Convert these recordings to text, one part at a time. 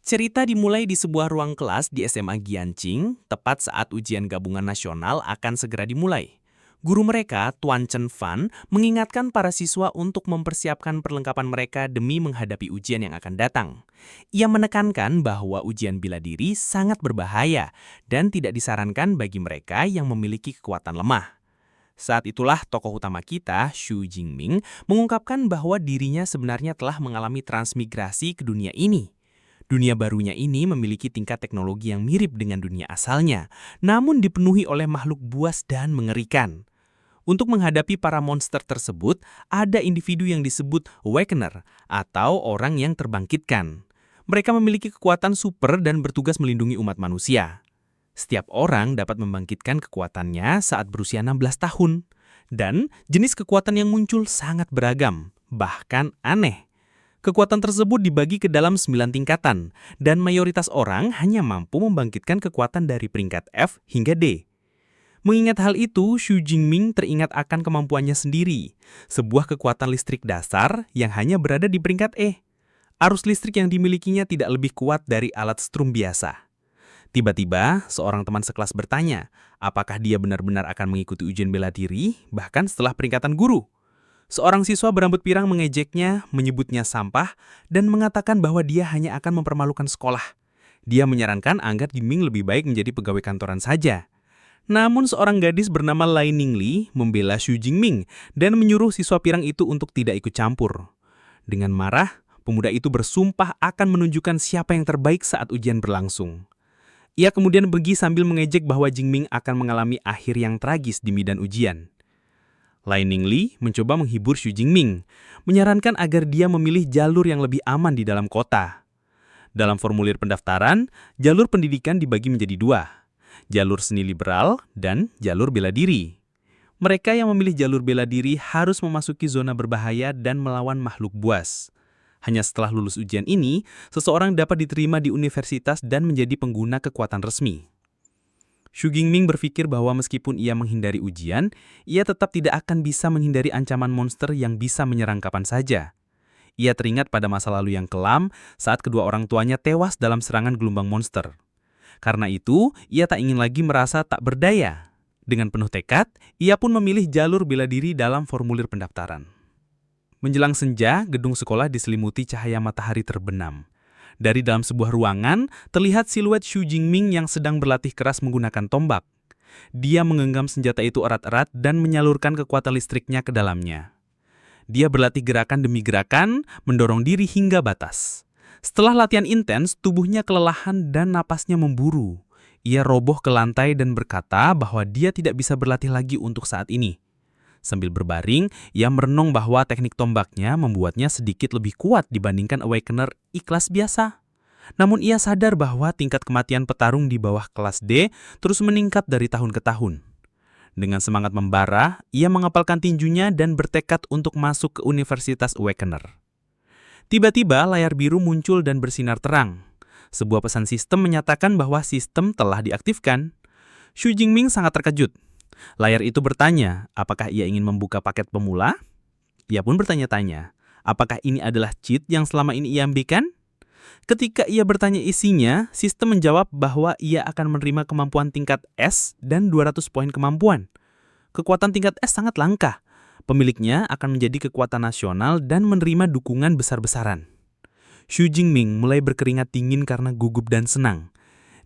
Cerita dimulai di sebuah ruang kelas di SMA Giancing, tepat saat ujian gabungan nasional akan segera dimulai. Guru mereka, Tuan Chen Fan, mengingatkan para siswa untuk mempersiapkan perlengkapan mereka demi menghadapi ujian yang akan datang. Ia menekankan bahwa ujian bela diri sangat berbahaya dan tidak disarankan bagi mereka yang memiliki kekuatan lemah. Saat itulah tokoh utama kita, Xu Jingming, mengungkapkan bahwa dirinya sebenarnya telah mengalami transmigrasi ke dunia ini. Dunia barunya ini memiliki tingkat teknologi yang mirip dengan dunia asalnya, namun dipenuhi oleh makhluk buas dan mengerikan. Untuk menghadapi para monster tersebut, ada individu yang disebut Awakener atau orang yang terbangkitkan. Mereka memiliki kekuatan super dan bertugas melindungi umat manusia. Setiap orang dapat membangkitkan kekuatannya saat berusia 16 tahun. Dan jenis kekuatan yang muncul sangat beragam, bahkan aneh. Kekuatan tersebut dibagi ke dalam 9 tingkatan, dan mayoritas orang hanya mampu membangkitkan kekuatan dari peringkat F hingga D. Mengingat hal itu, Xu Jingming teringat akan kemampuannya sendiri, sebuah kekuatan listrik dasar yang hanya berada di peringkat E. Arus listrik yang dimilikinya tidak lebih kuat dari alat strum biasa. Tiba-tiba, seorang teman sekelas bertanya, apakah dia benar-benar akan mengikuti ujian bela diri, bahkan setelah peringkatan guru. Seorang siswa berambut pirang mengejeknya, menyebutnya sampah, dan mengatakan bahwa dia hanya akan mempermalukan sekolah. Dia menyarankan agar Jingming lebih baik menjadi pegawai kantoran saja. Namun seorang gadis bernama Lai Ningli membela Xu Jingming dan menyuruh siswa pirang itu untuk tidak ikut campur. Dengan marah, pemuda itu bersumpah akan menunjukkan siapa yang terbaik saat ujian berlangsung. Ia kemudian pergi sambil mengejek bahwa Jingming akan mengalami akhir yang tragis di medan ujian. Lai Ningli mencoba menghibur Xu Jingming, menyarankan agar dia memilih jalur yang lebih aman di dalam kota. Dalam formulir pendaftaran, jalur pendidikan dibagi menjadi 2, jalur seni liberal dan jalur bela diri. Mereka yang memilih jalur bela diri harus memasuki zona berbahaya dan melawan makhluk buas. Hanya setelah lulus ujian ini, seseorang dapat diterima di universitas dan menjadi pengguna kekuatan resmi. Xu Jingming berpikir bahwa meskipun ia menghindari ujian, ia tetap tidak akan bisa menghindari ancaman monster yang bisa menyerang kapan saja. Ia teringat pada masa lalu yang kelam saat kedua orang tuanya tewas dalam serangan gelombang monster. Karena itu, ia tak ingin lagi merasa tak berdaya. Dengan penuh tekad, ia pun memilih jalur bela diri dalam formulir pendaftaran. Menjelang senja, gedung sekolah diselimuti cahaya matahari terbenam. Dari dalam sebuah ruangan, terlihat siluet Xu Jingming yang sedang berlatih keras menggunakan tombak. Dia menggenggam senjata itu erat-erat dan menyalurkan kekuatan listriknya ke dalamnya. Dia berlatih gerakan demi gerakan, mendorong diri hingga batas. Setelah latihan intens, tubuhnya kelelahan dan napasnya memburu. Ia roboh ke lantai dan berkata bahwa dia tidak bisa berlatih lagi untuk saat ini. Sambil berbaring, ia merenung bahwa teknik tombaknya membuatnya sedikit lebih kuat dibandingkan Awakener ikhlas biasa. Namun ia sadar bahwa tingkat kematian petarung di bawah kelas D terus meningkat dari tahun ke tahun. Dengan semangat membara, ia mengepalkan tinjunya dan bertekad untuk masuk ke Universitas Awakener. Tiba-tiba layar biru muncul dan bersinar terang. Sebuah pesan sistem menyatakan bahwa sistem telah diaktifkan. Xu Jingming sangat terkejut. Layar itu bertanya, apakah ia ingin membuka paket pemula? Ia pun bertanya-tanya, apakah ini adalah cheat yang selama ini ia berikan? Ketika ia bertanya isinya, sistem menjawab bahwa ia akan menerima kemampuan tingkat S dan 200 poin kemampuan. Kekuatan tingkat S sangat langka. Pemiliknya akan menjadi kekuatan nasional dan menerima dukungan besar-besaran. Xu Jingming mulai berkeringat dingin karena gugup dan senang.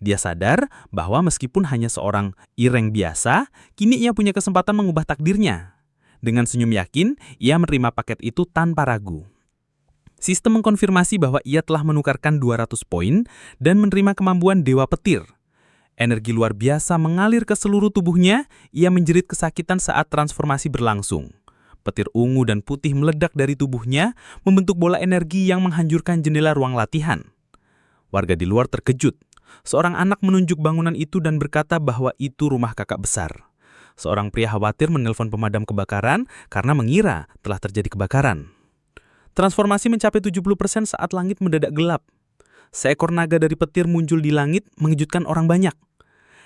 Dia sadar bahwa meskipun hanya seorang ireng biasa, kini ia punya kesempatan mengubah takdirnya. Dengan senyum yakin, ia menerima paket itu tanpa ragu. Sistem mengkonfirmasi bahwa ia telah menukarkan 200 poin dan menerima kemampuan Dewa Petir. Energi luar biasa mengalir ke seluruh tubuhnya, ia menjerit kesakitan saat transformasi berlangsung. Petir ungu dan putih meledak dari tubuhnya, membentuk bola energi yang menghancurkan jendela ruang latihan. Warga di luar terkejut. Seorang anak menunjuk bangunan itu dan berkata bahwa itu rumah kakak besar. Seorang pria khawatir menelpon pemadam kebakaran karena mengira telah terjadi kebakaran. Transformasi mencapai 70% saat langit mendadak gelap. Seekor naga dari petir muncul di langit mengejutkan orang banyak.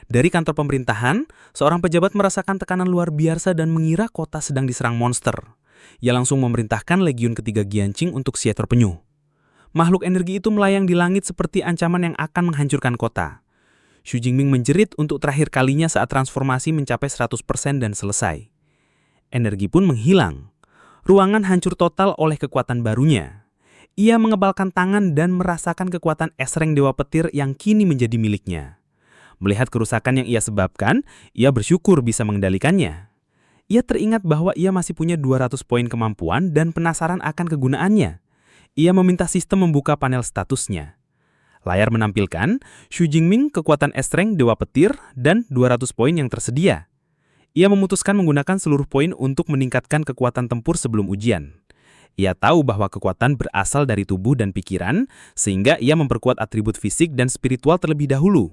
Dari kantor pemerintahan, seorang pejabat merasakan tekanan luar biasa dan mengira kota sedang diserang monster. Ia langsung memerintahkan Legiun ketiga Giancing untuk siap terpenuh. Makhluk energi itu melayang di langit seperti ancaman yang akan menghancurkan kota. Xu Jingming menjerit untuk terakhir kalinya saat transformasi mencapai 100% dan selesai. Energi pun menghilang. Ruangan hancur total oleh kekuatan barunya. Ia mengebalkan tangan dan merasakan kekuatan esreng Dewa Petir yang kini menjadi miliknya. Melihat kerusakan yang ia sebabkan, ia bersyukur bisa mengendalikannya. Ia teringat bahwa ia masih punya 200 poin kemampuan dan penasaran akan kegunaannya. Ia meminta sistem membuka panel statusnya. Layar menampilkan Xu Jingming kekuatan esreng Dewa Petir dan 200 poin yang tersedia. Ia memutuskan menggunakan seluruh poin untuk meningkatkan kekuatan tempur sebelum ujian. Ia tahu bahwa kekuatan berasal dari tubuh dan pikiran, sehingga ia memperkuat atribut fisik dan spiritual terlebih dahulu.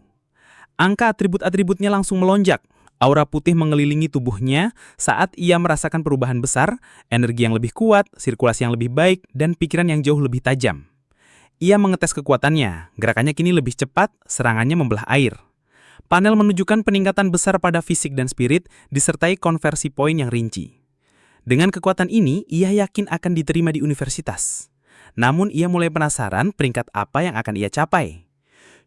Angka atribut-atributnya langsung melonjak. Aura putih mengelilingi tubuhnya saat ia merasakan perubahan besar, energi yang lebih kuat, sirkulasi yang lebih baik, dan pikiran yang jauh lebih tajam. Ia mengetes kekuatannya, gerakannya kini lebih cepat, serangannya membelah air. Panel menunjukkan peningkatan besar pada fisik dan spirit, disertai konversi poin yang rinci. Dengan kekuatan ini, ia yakin akan diterima di universitas. Namun ia mulai penasaran peringkat apa yang akan ia capai.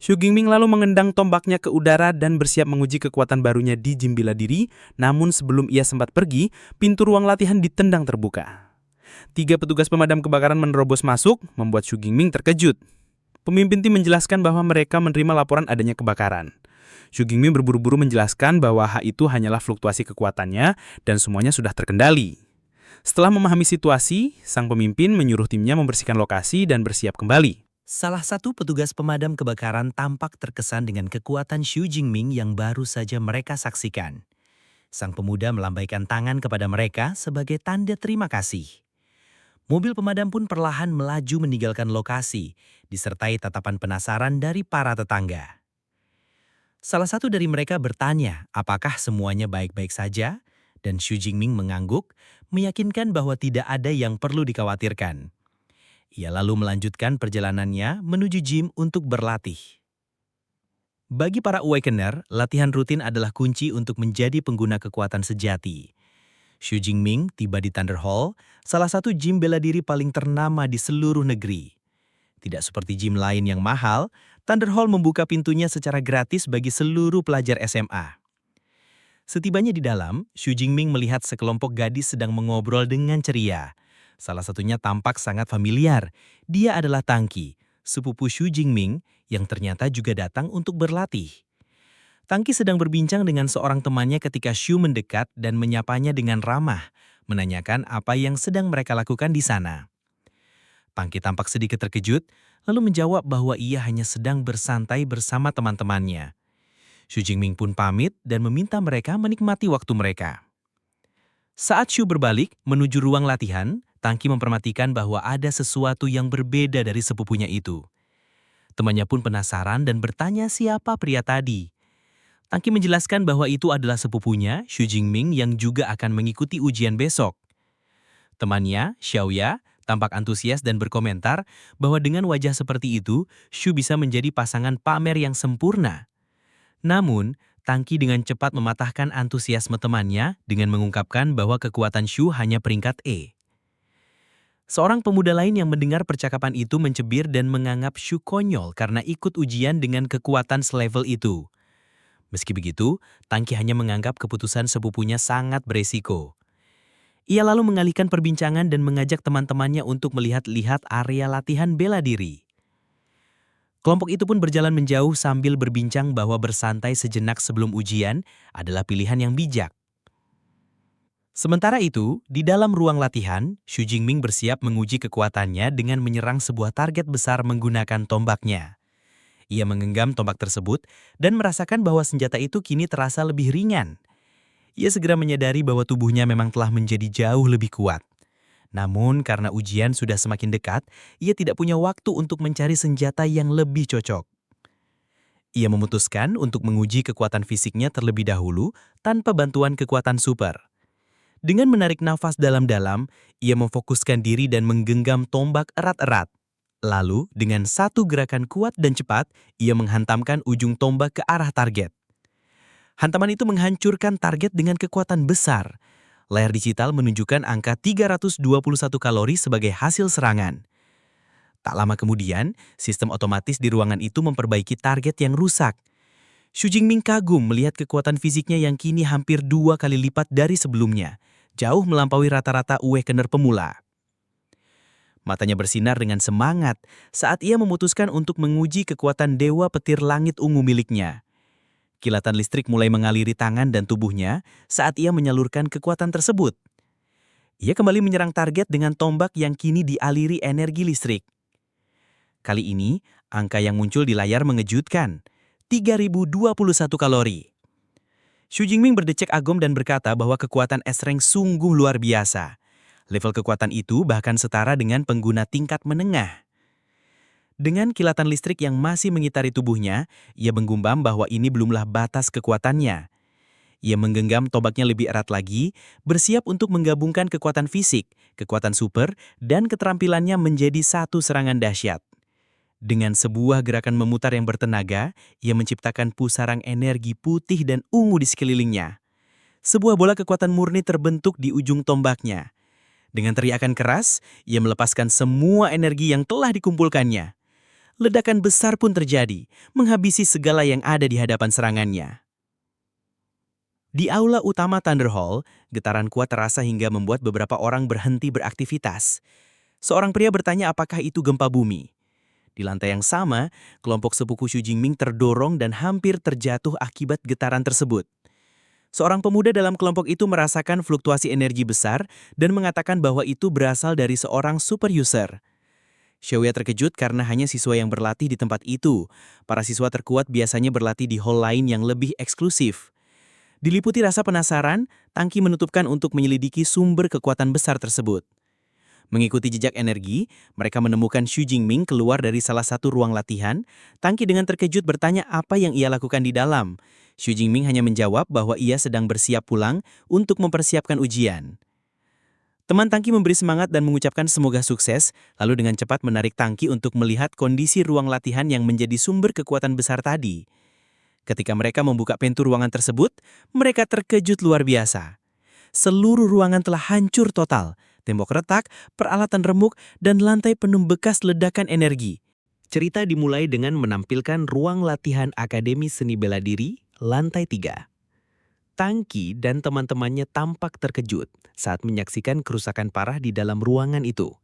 Xu Jingming lalu mengendang tombaknya ke udara dan bersiap menguji kekuatan barunya di gym bela diri, namun sebelum ia sempat pergi, pintu ruang latihan ditendang terbuka. 3 petugas pemadam kebakaran menerobos masuk, membuat Xu Jingming terkejut. Pemimpin tim menjelaskan bahwa mereka menerima laporan adanya kebakaran. Xu Jingming berburu-buru menjelaskan bahwa hal itu hanyalah fluktuasi kekuatannya dan semuanya sudah terkendali. Setelah memahami situasi, sang pemimpin menyuruh timnya membersihkan lokasi dan bersiap kembali. Salah satu petugas pemadam kebakaran tampak terkesan dengan kekuatan Xu Jingming yang baru saja mereka saksikan. Sang pemuda melambaikan tangan kepada mereka sebagai tanda terima kasih. Mobil pemadam pun perlahan melaju meninggalkan lokasi, disertai tatapan penasaran dari para tetangga. Salah satu dari mereka bertanya apakah semuanya baik-baik saja, dan Xu Jingming mengangguk, meyakinkan bahwa tidak ada yang perlu dikhawatirkan. Ia lalu melanjutkan perjalanannya menuju gym untuk berlatih. Bagi para awakener, latihan rutin adalah kunci untuk menjadi pengguna kekuatan sejati. Xu Jingming tiba di Thunder Hall, salah satu gym bela diri paling ternama di seluruh negeri. Tidak seperti gym lain yang mahal, Thunder Hall membuka pintunya secara gratis bagi seluruh pelajar SMA. Setibanya di dalam, Xu Jingming melihat sekelompok gadis sedang mengobrol dengan ceria. Salah satunya tampak sangat familiar. Dia adalah Tangqi, sepupu Xu Jingming yang ternyata juga datang untuk berlatih. Tangqi sedang berbincang dengan seorang temannya ketika Xu mendekat dan menyapanya dengan ramah, menanyakan apa yang sedang mereka lakukan di sana. Tangqi tampak sedikit terkejut, lalu menjawab bahwa ia hanya sedang bersantai bersama teman-temannya. Xu Jingming pun pamit dan meminta mereka menikmati waktu mereka. Saat Xu berbalik menuju ruang latihan, Tangqi memperhatikan bahwa ada sesuatu yang berbeda dari sepupunya itu. Temannya pun penasaran dan bertanya siapa pria tadi. Tangqi menjelaskan bahwa itu adalah sepupunya, Xu Jingming, yang juga akan mengikuti ujian besok. Temannya, Xiaoya, tampak antusias dan berkomentar bahwa dengan wajah seperti itu, Xu bisa menjadi pasangan pamer yang sempurna. Namun, Tangqi dengan cepat mematahkan antusiasme temannya dengan mengungkapkan bahwa kekuatan Xu hanya peringkat E. Seorang pemuda lain yang mendengar percakapan itu mencibir dan menganggap Xu konyol karena ikut ujian dengan kekuatan selevel itu. Meski begitu, Tangqi hanya menganggap keputusan sepupunya sangat beresiko. Ia lalu mengalihkan perbincangan dan mengajak teman-temannya untuk melihat-lihat area latihan bela diri. Kelompok itu pun berjalan menjauh sambil berbincang bahwa bersantai sejenak sebelum ujian adalah pilihan yang bijak. Sementara itu, di dalam ruang latihan, Xu Jingming bersiap menguji kekuatannya dengan menyerang sebuah target besar menggunakan tombaknya. Ia menggenggam tombak tersebut dan merasakan bahwa senjata itu kini terasa lebih ringan. Ia segera menyadari bahwa tubuhnya memang telah menjadi jauh lebih kuat. Namun karena ujian sudah semakin dekat, ia tidak punya waktu untuk mencari senjata yang lebih cocok. Ia memutuskan untuk menguji kekuatan fisiknya terlebih dahulu tanpa bantuan kekuatan super. Dengan menarik nafas dalam-dalam, ia memfokuskan diri dan menggenggam tombak erat-erat. Lalu, dengan satu gerakan kuat dan cepat, ia menghantamkan ujung tombak ke arah target. Hantaman itu menghancurkan target dengan kekuatan besar. Layar digital menunjukkan angka 321 kalori sebagai hasil serangan. Tak lama kemudian, sistem otomatis di ruangan itu memperbaiki target yang rusak. Xu Jingming kagum melihat kekuatan fisiknya yang kini hampir 2 kali lipat dari sebelumnya, jauh melampaui rata-rata awakener pemula. Matanya bersinar dengan semangat saat ia memutuskan untuk menguji kekuatan Dewa Petir Langit Ungu miliknya. Kilatan listrik mulai mengaliri tangan dan tubuhnya saat ia menyalurkan kekuatan tersebut. Ia kembali menyerang target dengan tombak yang kini dialiri energi listrik. Kali ini, angka yang muncul di layar mengejutkan, 3021 kalori. Xu Jingming berdecak agum dan berkata bahwa kekuatan S-Rank sungguh luar biasa. Level kekuatan itu bahkan setara dengan pengguna tingkat menengah. Dengan kilatan listrik yang masih mengitari tubuhnya, ia menggumbam bahwa ini belumlah batas kekuatannya. Ia menggenggam tombaknya lebih erat lagi, bersiap untuk menggabungkan kekuatan fisik, kekuatan super, dan keterampilannya menjadi satu serangan dahsyat. Dengan sebuah gerakan memutar yang bertenaga, ia menciptakan pusaran energi putih dan ungu di sekelilingnya. Sebuah bola kekuatan murni terbentuk di ujung tombaknya. Dengan teriakan keras, ia melepaskan semua energi yang telah dikumpulkannya. Ledakan besar pun terjadi, menghabisi segala yang ada di hadapan serangannya. Di aula utama Thunder Hall, getaran kuat terasa hingga membuat beberapa orang berhenti beraktivitas. Seorang pria bertanya apakah itu gempa bumi. Di lantai yang sama, kelompok sepuku Xu Jingming terdorong dan hampir terjatuh akibat getaran tersebut. Seorang pemuda dalam kelompok itu merasakan fluktuasi energi besar dan mengatakan bahwa itu berasal dari seorang super user. Xiaoya terkejut karena hanya siswa yang berlatih di tempat itu. Para siswa terkuat biasanya berlatih di hall lain yang lebih eksklusif. Diliputi rasa penasaran, Tangki menutupkan untuk menyelidiki sumber kekuatan besar tersebut. Mengikuti jejak energi, mereka menemukan Xu Jingming keluar dari salah satu ruang latihan. Tangki dengan terkejut bertanya apa yang ia lakukan di dalam. Xu Jingming hanya menjawab bahwa ia sedang bersiap pulang untuk mempersiapkan ujian. Teman Tangki memberi semangat dan mengucapkan semoga sukses, lalu dengan cepat menarik Tangki untuk melihat kondisi ruang latihan yang menjadi sumber kekuatan besar tadi. Ketika mereka membuka pintu ruangan tersebut, mereka terkejut luar biasa. Seluruh ruangan telah hancur total, tembok retak, peralatan remuk, dan lantai penuh bekas ledakan energi. Cerita dimulai dengan menampilkan ruang latihan Akademi Seni Bela Diri, lantai 3. Tangki dan teman-temannya tampak terkejut saat menyaksikan kerusakan parah di dalam ruangan itu.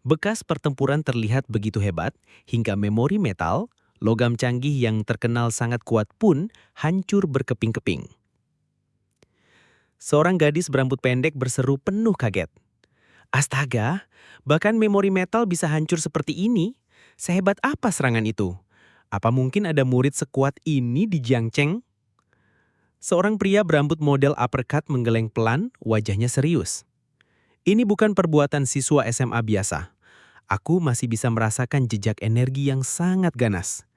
Bekas pertempuran terlihat begitu hebat, hingga memori metal, logam canggih yang terkenal sangat kuat pun hancur berkeping-keping. Seorang gadis berambut pendek berseru penuh kaget. Astaga, bahkan memori metal bisa hancur seperti ini? Sehebat apa serangan itu? Apa mungkin ada murid sekuat ini di Jiangcheng? Seorang pria berambut model uppercut menggeleng pelan, wajahnya serius. Ini bukan perbuatan siswa SMA biasa. Aku masih bisa merasakan jejak energi yang sangat ganas.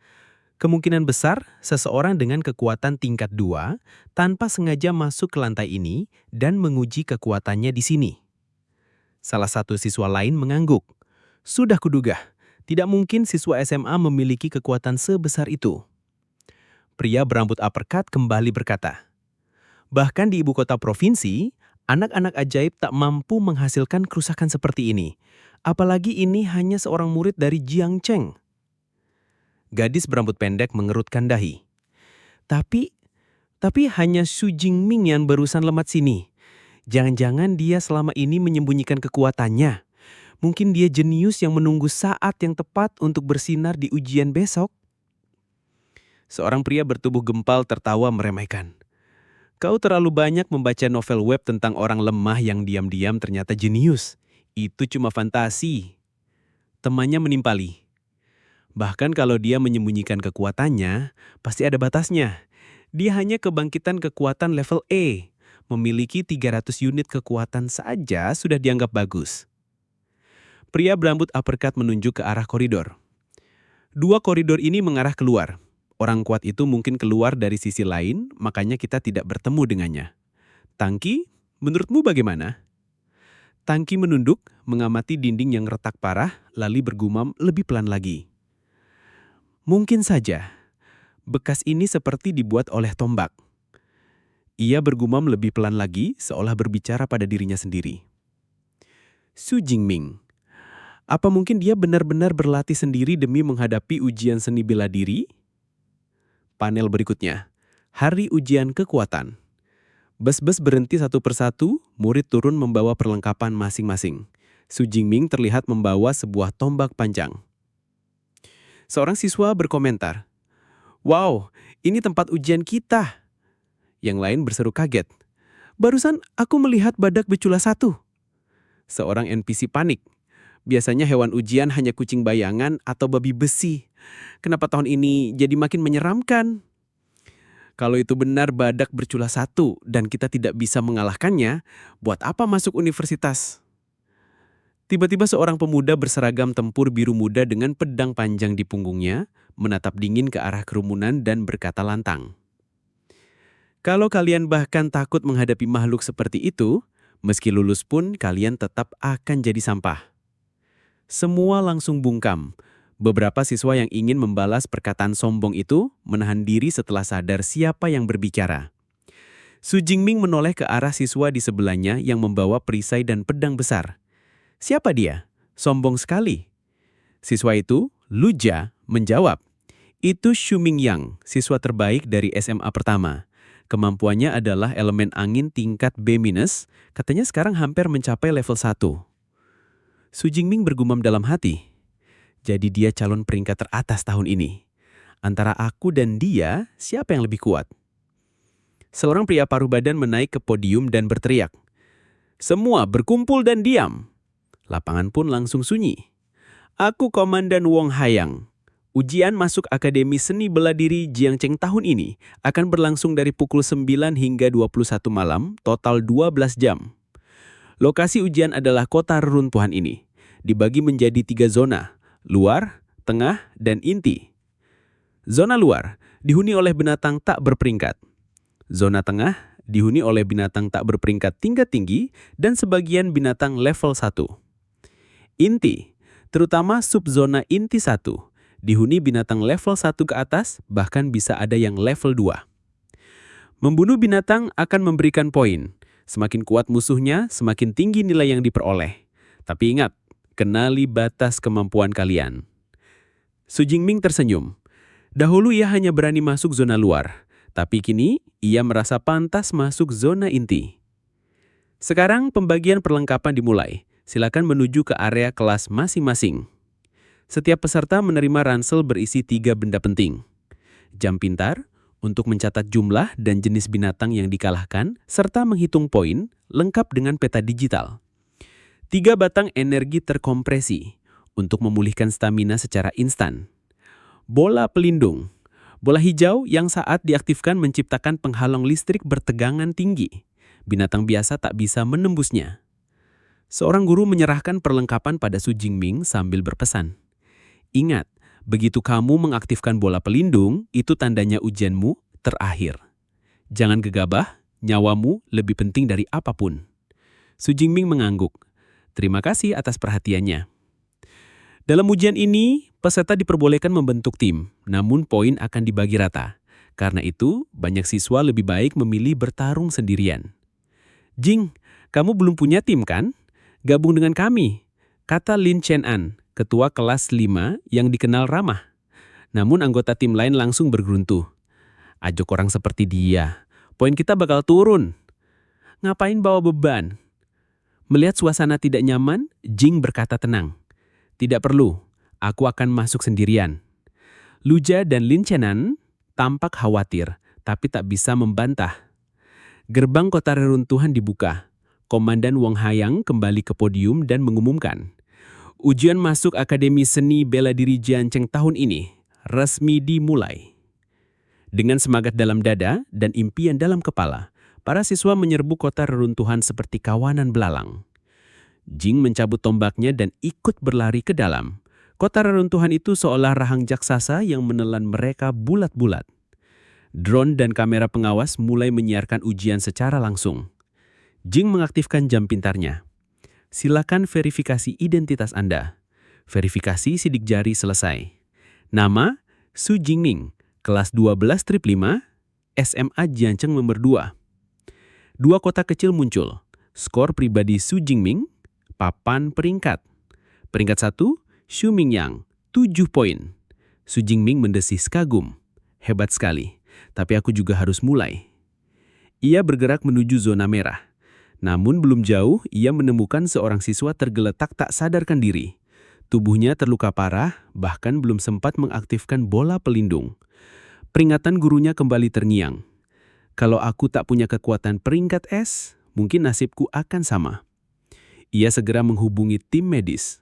Kemungkinan besar, seseorang dengan kekuatan tingkat 2 tanpa sengaja masuk ke lantai ini dan menguji kekuatannya di sini. Salah satu siswa lain mengangguk. Sudah kuduga, tidak mungkin siswa SMA memiliki kekuatan sebesar itu. Pria berambut uppercut kembali berkata, bahkan di ibu kota provinsi, anak-anak ajaib tak mampu menghasilkan kerusakan seperti ini. Apalagi ini hanya seorang murid dari Jiangcheng. Gadis berambut pendek mengerutkan dahi. Tapi hanya Xu Jingming yang barusan lemat sini. Jangan-jangan dia selama ini menyembunyikan kekuatannya. Mungkin dia jenius yang menunggu saat yang tepat untuk bersinar di ujian besok. Seorang pria bertubuh gempal tertawa meremehkan. Kau terlalu banyak membaca novel web tentang orang lemah yang diam-diam ternyata jenius. Itu cuma fantasi. Temannya menimpali. Bahkan kalau dia menyembunyikan kekuatannya, pasti ada batasnya. Dia hanya kebangkitan kekuatan level E. Memiliki 300 unit kekuatan saja sudah dianggap bagus. Pria berambut uppercut menunjuk ke arah koridor. Dua koridor ini mengarah keluar. Orang kuat itu mungkin keluar dari sisi lain, makanya kita tidak bertemu dengannya. Tangki, menurutmu bagaimana? Tangki menunduk, mengamati dinding yang retak parah, lalu bergumam lebih pelan lagi. Mungkin saja, bekas ini seperti dibuat oleh tombak. Ia bergumam lebih pelan lagi, seolah berbicara pada dirinya sendiri. Xu Jingming, Apa mungkin dia benar-benar berlatih sendiri demi menghadapi ujian seni bela diri? Panel berikutnya, hari ujian kekuatan. Bus-bus berhenti satu persatu, murid turun membawa perlengkapan masing-masing. Su Jingming terlihat membawa sebuah tombak panjang. Seorang siswa berkomentar, "Wow, ini tempat ujian kita." Yang lain berseru kaget, "Barusan aku melihat badak becula satu." Seorang NPC panik. Biasanya hewan ujian hanya kucing bayangan atau babi besi. Kenapa tahun ini jadi makin menyeramkan? Kalau itu benar badak bercula satu dan kita tidak bisa mengalahkannya, buat apa masuk universitas? Tiba-tiba seorang pemuda berseragam tempur biru muda dengan pedang panjang di punggungnya, menatap dingin ke arah kerumunan dan berkata lantang, "Kalau kalian bahkan takut menghadapi makhluk seperti itu, meski lulus pun kalian tetap akan jadi sampah." Semua langsung bungkam. Beberapa siswa yang ingin membalas perkataan sombong itu menahan diri setelah sadar siapa yang berbicara. Su Jingming menoleh ke arah siswa di sebelahnya yang membawa perisai dan pedang besar. "Siapa dia? Sombong sekali." Siswa itu, Lu Jia, menjawab, "Itu Xu Mingyang, siswa terbaik dari SMA pertama. Kemampuannya adalah elemen angin tingkat B-, katanya sekarang hampir mencapai level 1. Su Jingming bergumam dalam hati, jadi dia calon peringkat teratas tahun ini. Antara aku dan dia, siapa yang lebih kuat? Seorang pria paruh badan menaik ke podium dan berteriak, "Semua berkumpul dan diam." Lapangan pun langsung sunyi. "Aku Komandan Wong Hayang. Ujian masuk Akademi Seni Bela Diri Jiangcheng tahun ini akan berlangsung dari pukul 9 hingga 21 malam, total 12 jam. Lokasi ujian adalah kota reruntuhan ini, dibagi menjadi 3 zona, luar, tengah, dan inti. Zona luar dihuni oleh binatang tak berperingkat. Zona tengah dihuni oleh binatang tak berperingkat tingkat tinggi dan sebagian binatang level 1. Inti, terutama subzona inti 1, dihuni binatang level 1 ke atas, bahkan bisa ada yang level 2. Membunuh binatang akan memberikan poin. Semakin kuat musuhnya, semakin tinggi nilai yang diperoleh. Tapi ingat, kenali batas kemampuan kalian." Su Jingming tersenyum. Dahulu ia hanya berani masuk zona luar, tapi kini ia merasa pantas masuk zona inti. Sekarang pembagian perlengkapan dimulai. Silakan menuju ke area kelas masing-masing. Setiap peserta menerima ransel berisi 3 benda penting. Jam pintar, untuk mencatat jumlah dan jenis binatang yang dikalahkan, serta menghitung poin, lengkap dengan peta digital. 3 batang energi terkompresi, untuk memulihkan stamina secara instan. Bola pelindung, bola hijau yang saat diaktifkan menciptakan penghalang listrik bertegangan tinggi. Binatang biasa tak bisa menembusnya. Seorang guru menyerahkan perlengkapan pada Su Jingming sambil berpesan, "Ingat, begitu kamu mengaktifkan bola pelindung, itu tandanya ujianmu terakhir. Jangan gegabah, nyawamu lebih penting dari apapun." Su Jingming mengangguk. Terima kasih atas perhatiannya. Dalam ujian ini, peserta diperbolehkan membentuk tim, namun poin akan dibagi rata. Karena itu, banyak siswa lebih baik memilih bertarung sendirian. "Jing, kamu belum punya tim kan? Gabung dengan kami," kata Lin Chen-an, ketua kelas 5 yang dikenal ramah. Namun anggota tim lain langsung bergeruntu. "Ajak orang seperti dia, poin kita bakal turun. Ngapain bawa beban?" Melihat suasana tidak nyaman, Jing berkata tenang, "Tidak perlu, aku akan masuk sendirian." Lu Jia dan Lin Chen-an tampak khawatir, tapi tak bisa membantah. Gerbang kota reruntuhan dibuka. Komandan Wong Hayang kembali ke podium dan mengumumkan, "Ujian masuk Akademi Seni Bela Diri Jiangcheng tahun ini resmi dimulai." Dengan semangat dalam dada dan impian dalam kepala, para siswa menyerbu kota reruntuhan seperti kawanan belalang. Jing mencabut tombaknya dan ikut berlari ke dalam. Kota reruntuhan itu seolah rahang jaksasa yang menelan mereka bulat-bulat. Drone dan kamera pengawas mulai menyiarkan ujian secara langsung. Jing mengaktifkan jam pintarnya. "Silakan verifikasi identitas Anda." Verifikasi sidik jari selesai. Nama, Su Jingming, kelas 12-5, SMA Jiangcheng nomor 2. 2 kotak kecil muncul. Skor pribadi Su Jingming, papan peringkat. Peringkat 1, Xu Mingyang, 7 poin. Su Jingming mendesis kagum. Hebat sekali, tapi aku juga harus mulai. Ia bergerak menuju zona merah. Namun belum jauh, ia menemukan seorang siswa tergeletak tak sadarkan diri. Tubuhnya terluka parah, bahkan belum sempat mengaktifkan bola pelindung. Peringatan gurunya kembali terngiang. Kalau aku tak punya kekuatan peringkat S, mungkin nasibku akan sama. Ia segera menghubungi tim medis.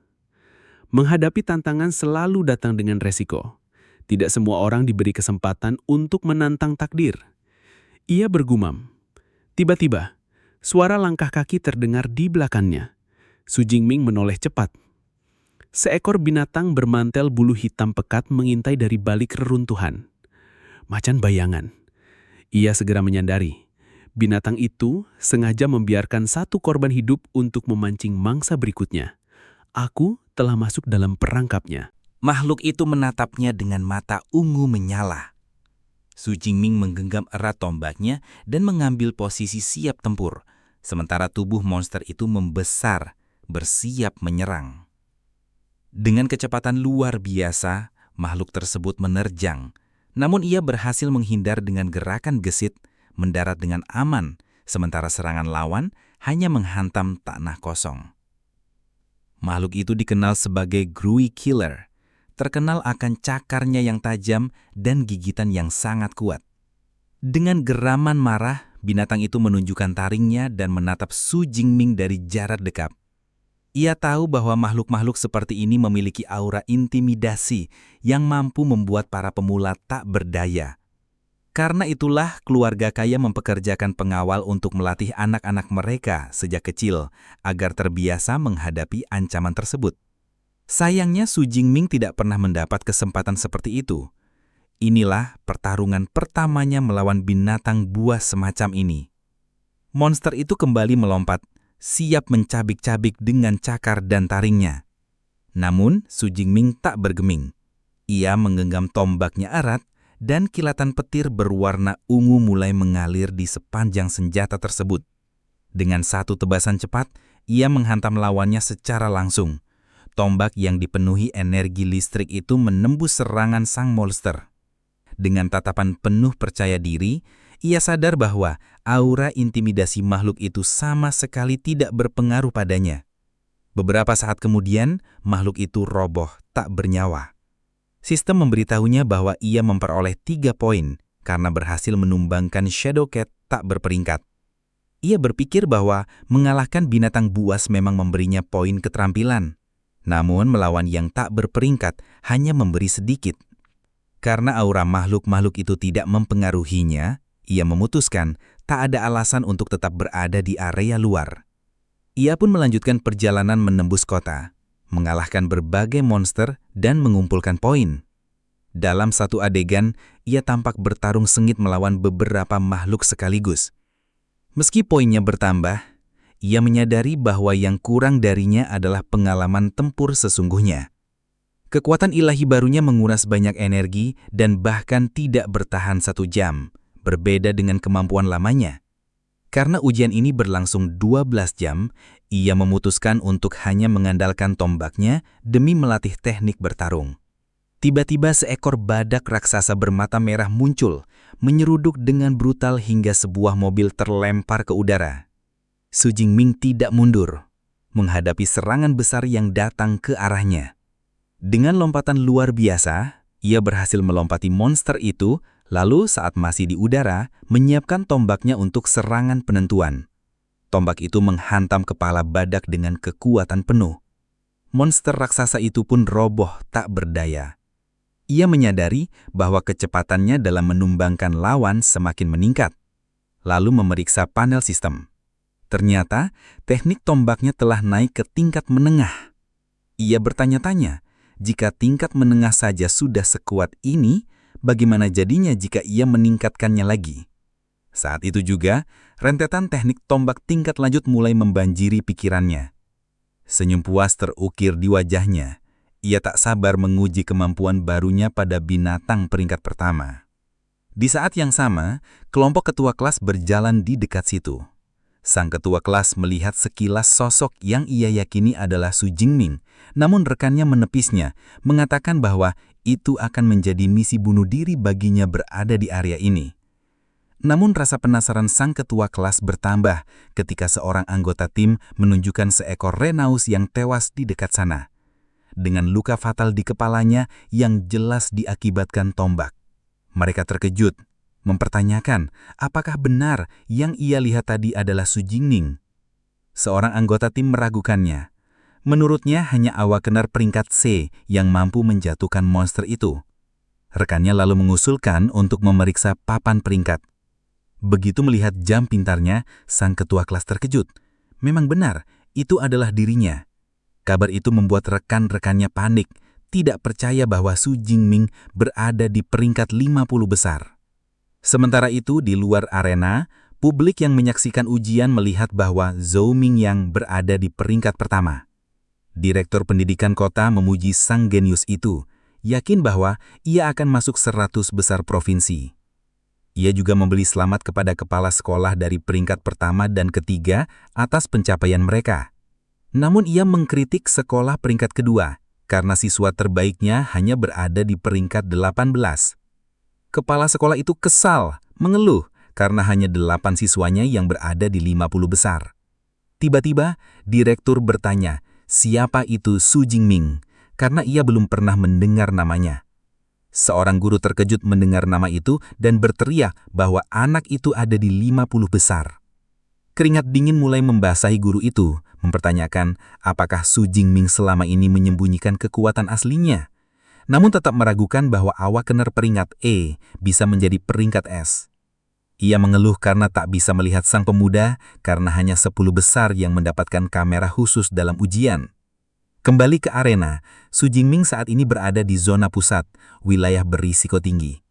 Menghadapi tantangan selalu datang dengan resiko. Tidak semua orang diberi kesempatan untuk menantang takdir. Ia bergumam. Tiba-tiba, suara langkah kaki terdengar di belakangnya. Su Jingming menoleh cepat. Seekor binatang bermantel bulu hitam pekat mengintai dari balik reruntuhan. Macan bayangan. Ia segera menyadari. Binatang itu sengaja membiarkan satu korban hidup untuk memancing mangsa berikutnya. Aku telah masuk dalam perangkapnya. Makhluk itu menatapnya dengan mata ungu menyala. Su Jingming menggenggam erat tombaknya dan mengambil posisi siap tempur, sementara tubuh monster itu membesar, bersiap menyerang. Dengan kecepatan luar biasa, makhluk tersebut menerjang, namun ia berhasil menghindar dengan gerakan gesit, mendarat dengan aman, sementara serangan lawan hanya menghantam tanah kosong. Makhluk itu dikenal sebagai Grui Killer, terkenal akan cakarnya yang tajam dan gigitan yang sangat kuat. Dengan geraman marah, binatang itu menunjukkan taringnya dan menatap Su Jingming dari jarak dekat. Ia tahu bahwa makhluk-makhluk seperti ini memiliki aura intimidasi yang mampu membuat para pemula tak berdaya. Karena itulah keluarga kaya mempekerjakan pengawal untuk melatih anak-anak mereka sejak kecil agar terbiasa menghadapi ancaman tersebut. Sayangnya Su Jingming tidak pernah mendapat kesempatan seperti itu. Inilah pertarungan pertamanya melawan binatang buas semacam ini. Monster itu kembali melompat, siap mencabik-cabik dengan cakar dan taringnya. Namun Su Jingming tak bergeming. Ia menggenggam tombaknya erat, dan kilatan petir berwarna ungu mulai mengalir di sepanjang senjata tersebut. Dengan satu tebasan cepat, ia menghantam lawannya secara langsung. Tombak yang dipenuhi energi listrik itu menembus serangan sang monster. Dengan tatapan penuh percaya diri, ia sadar bahwa aura intimidasi makhluk itu sama sekali tidak berpengaruh padanya. Beberapa saat kemudian, makhluk itu roboh tak bernyawa. Sistem memberitahunya bahwa ia memperoleh 3 poin karena berhasil menumbangkan Shadow Cat tak berperingkat. Ia berpikir bahwa mengalahkan binatang buas memang memberinya poin keterampilan. Namun melawan yang tak berperingkat hanya memberi sedikit. Karena aura makhluk-makhluk itu tidak mempengaruhinya, ia memutuskan tak ada alasan untuk tetap berada di area luar. Ia pun melanjutkan perjalanan menembus kota, mengalahkan berbagai monster dan mengumpulkan poin. Dalam satu adegan, ia tampak bertarung sengit melawan beberapa makhluk sekaligus. Meski poinnya bertambah, ia menyadari bahwa yang kurang darinya adalah pengalaman tempur sesungguhnya. Kekuatan ilahi barunya menguras banyak energi dan bahkan tidak bertahan 1 jam, berbeda dengan kemampuan lamanya. Karena ujian ini berlangsung 12 jam, ia memutuskan untuk hanya mengandalkan tombaknya demi melatih teknik bertarung. Tiba-tiba seekor badak raksasa bermata merah muncul, menyeruduk dengan brutal hingga sebuah mobil terlempar ke udara. Su Jingming tidak mundur, menghadapi serangan besar yang datang ke arahnya. Dengan lompatan luar biasa, ia berhasil melompati monster itu, lalu saat masih di udara, menyiapkan tombaknya untuk serangan penentuan. Tombak itu menghantam kepala badak dengan kekuatan penuh. Monster raksasa itu pun roboh tak berdaya. Ia menyadari bahwa kecepatannya dalam menumbangkan lawan semakin meningkat. Lalu memeriksa panel sistem. Ternyata, teknik tombaknya telah naik ke tingkat menengah. Ia bertanya-tanya, jika tingkat menengah saja sudah sekuat ini, bagaimana jadinya jika ia meningkatkannya lagi? Saat itu juga, rentetan teknik tombak tingkat lanjut mulai membanjiri pikirannya. Senyum puas terukir di wajahnya. Ia tak sabar menguji kemampuan barunya pada binatang peringkat pertama. Di saat yang sama, kelompok ketua kelas berjalan di dekat situ. Sang ketua kelas melihat sekilas sosok yang ia yakini adalah Su Jingming, namun rekannya menepisnya, mengatakan bahwa itu akan menjadi misi bunuh diri baginya berada di area ini. Namun rasa penasaran sang ketua kelas bertambah ketika seorang anggota tim menunjukkan seekor renaus yang tewas di dekat sana, dengan luka fatal di kepalanya yang jelas diakibatkan tombak. Mereka terkejut, mempertanyakan apakah benar yang ia lihat tadi adalah Su Jingming. Seorang anggota tim meragukannya. Menurutnya hanya Awakener peringkat C yang mampu menjatuhkan monster itu. Rekannya lalu mengusulkan untuk memeriksa papan peringkat. Begitu melihat jam pintarnya, sang ketua kelas terkejut. Memang benar, itu adalah dirinya. Kabar itu membuat rekan-rekannya panik, tidak percaya bahwa Su Jingming berada di peringkat 50 besar. Sementara itu, di luar arena, publik yang menyaksikan ujian melihat bahwa Zhou Mingyang berada di peringkat pertama. Direktur pendidikan kota memuji sang genius itu, yakin bahwa ia akan masuk 100 besar provinsi. Ia juga memberi selamat kepada kepala sekolah dari peringkat pertama dan ketiga atas pencapaian mereka. Namun ia mengkritik sekolah peringkat kedua, karena siswa terbaiknya hanya berada di peringkat 18. Kepala sekolah itu kesal, mengeluh, karena hanya 8 siswanya yang berada di 50 besar. Tiba-tiba, direktur bertanya, siapa itu Su Jingming, karena ia belum pernah mendengar namanya. Seorang guru terkejut mendengar nama itu dan berteriak bahwa anak itu ada di 50 besar. Keringat dingin mulai membasahi guru itu, mempertanyakan apakah Su Jingming selama ini menyembunyikan kekuatan aslinya. Namun tetap meragukan bahwa Awakener peringkat E bisa menjadi peringkat S. Ia mengeluh karena tak bisa melihat sang pemuda karena hanya 10 besar yang mendapatkan kamera khusus dalam ujian. Kembali ke arena, Su Jingming saat ini berada di zona pusat, wilayah berisiko tinggi.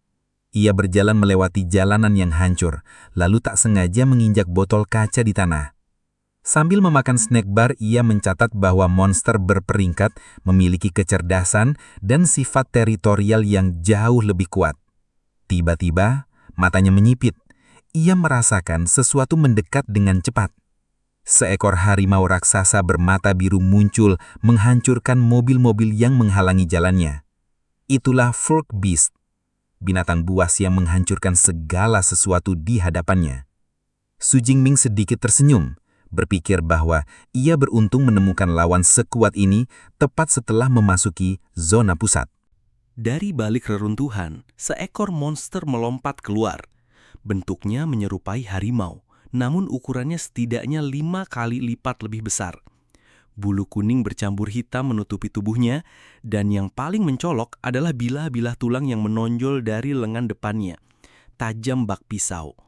Ia berjalan melewati jalanan yang hancur, lalu tak sengaja menginjak botol kaca di tanah. Sambil memakan snack bar, ia mencatat bahwa monster berperingkat memiliki kecerdasan dan sifat teritorial yang jauh lebih kuat. Tiba-tiba, matanya menyipit. Ia merasakan sesuatu mendekat dengan cepat. Seekor harimau raksasa bermata biru muncul menghancurkan mobil-mobil yang menghalangi jalannya. Itulah Fork Beast, binatang buas yang menghancurkan segala sesuatu di hadapannya. Su Jingming sedikit tersenyum, berpikir bahwa ia beruntung menemukan lawan sekuat ini tepat setelah memasuki zona pusat. Dari balik reruntuhan, seekor monster melompat keluar. Bentuknya menyerupai harimau, namun ukurannya setidaknya 5 kali lipat lebih besar. Bulu kuning bercampur hitam menutupi tubuhnya, dan yang paling mencolok adalah bilah-bilah tulang yang menonjol dari lengan depannya, tajam bak pisau.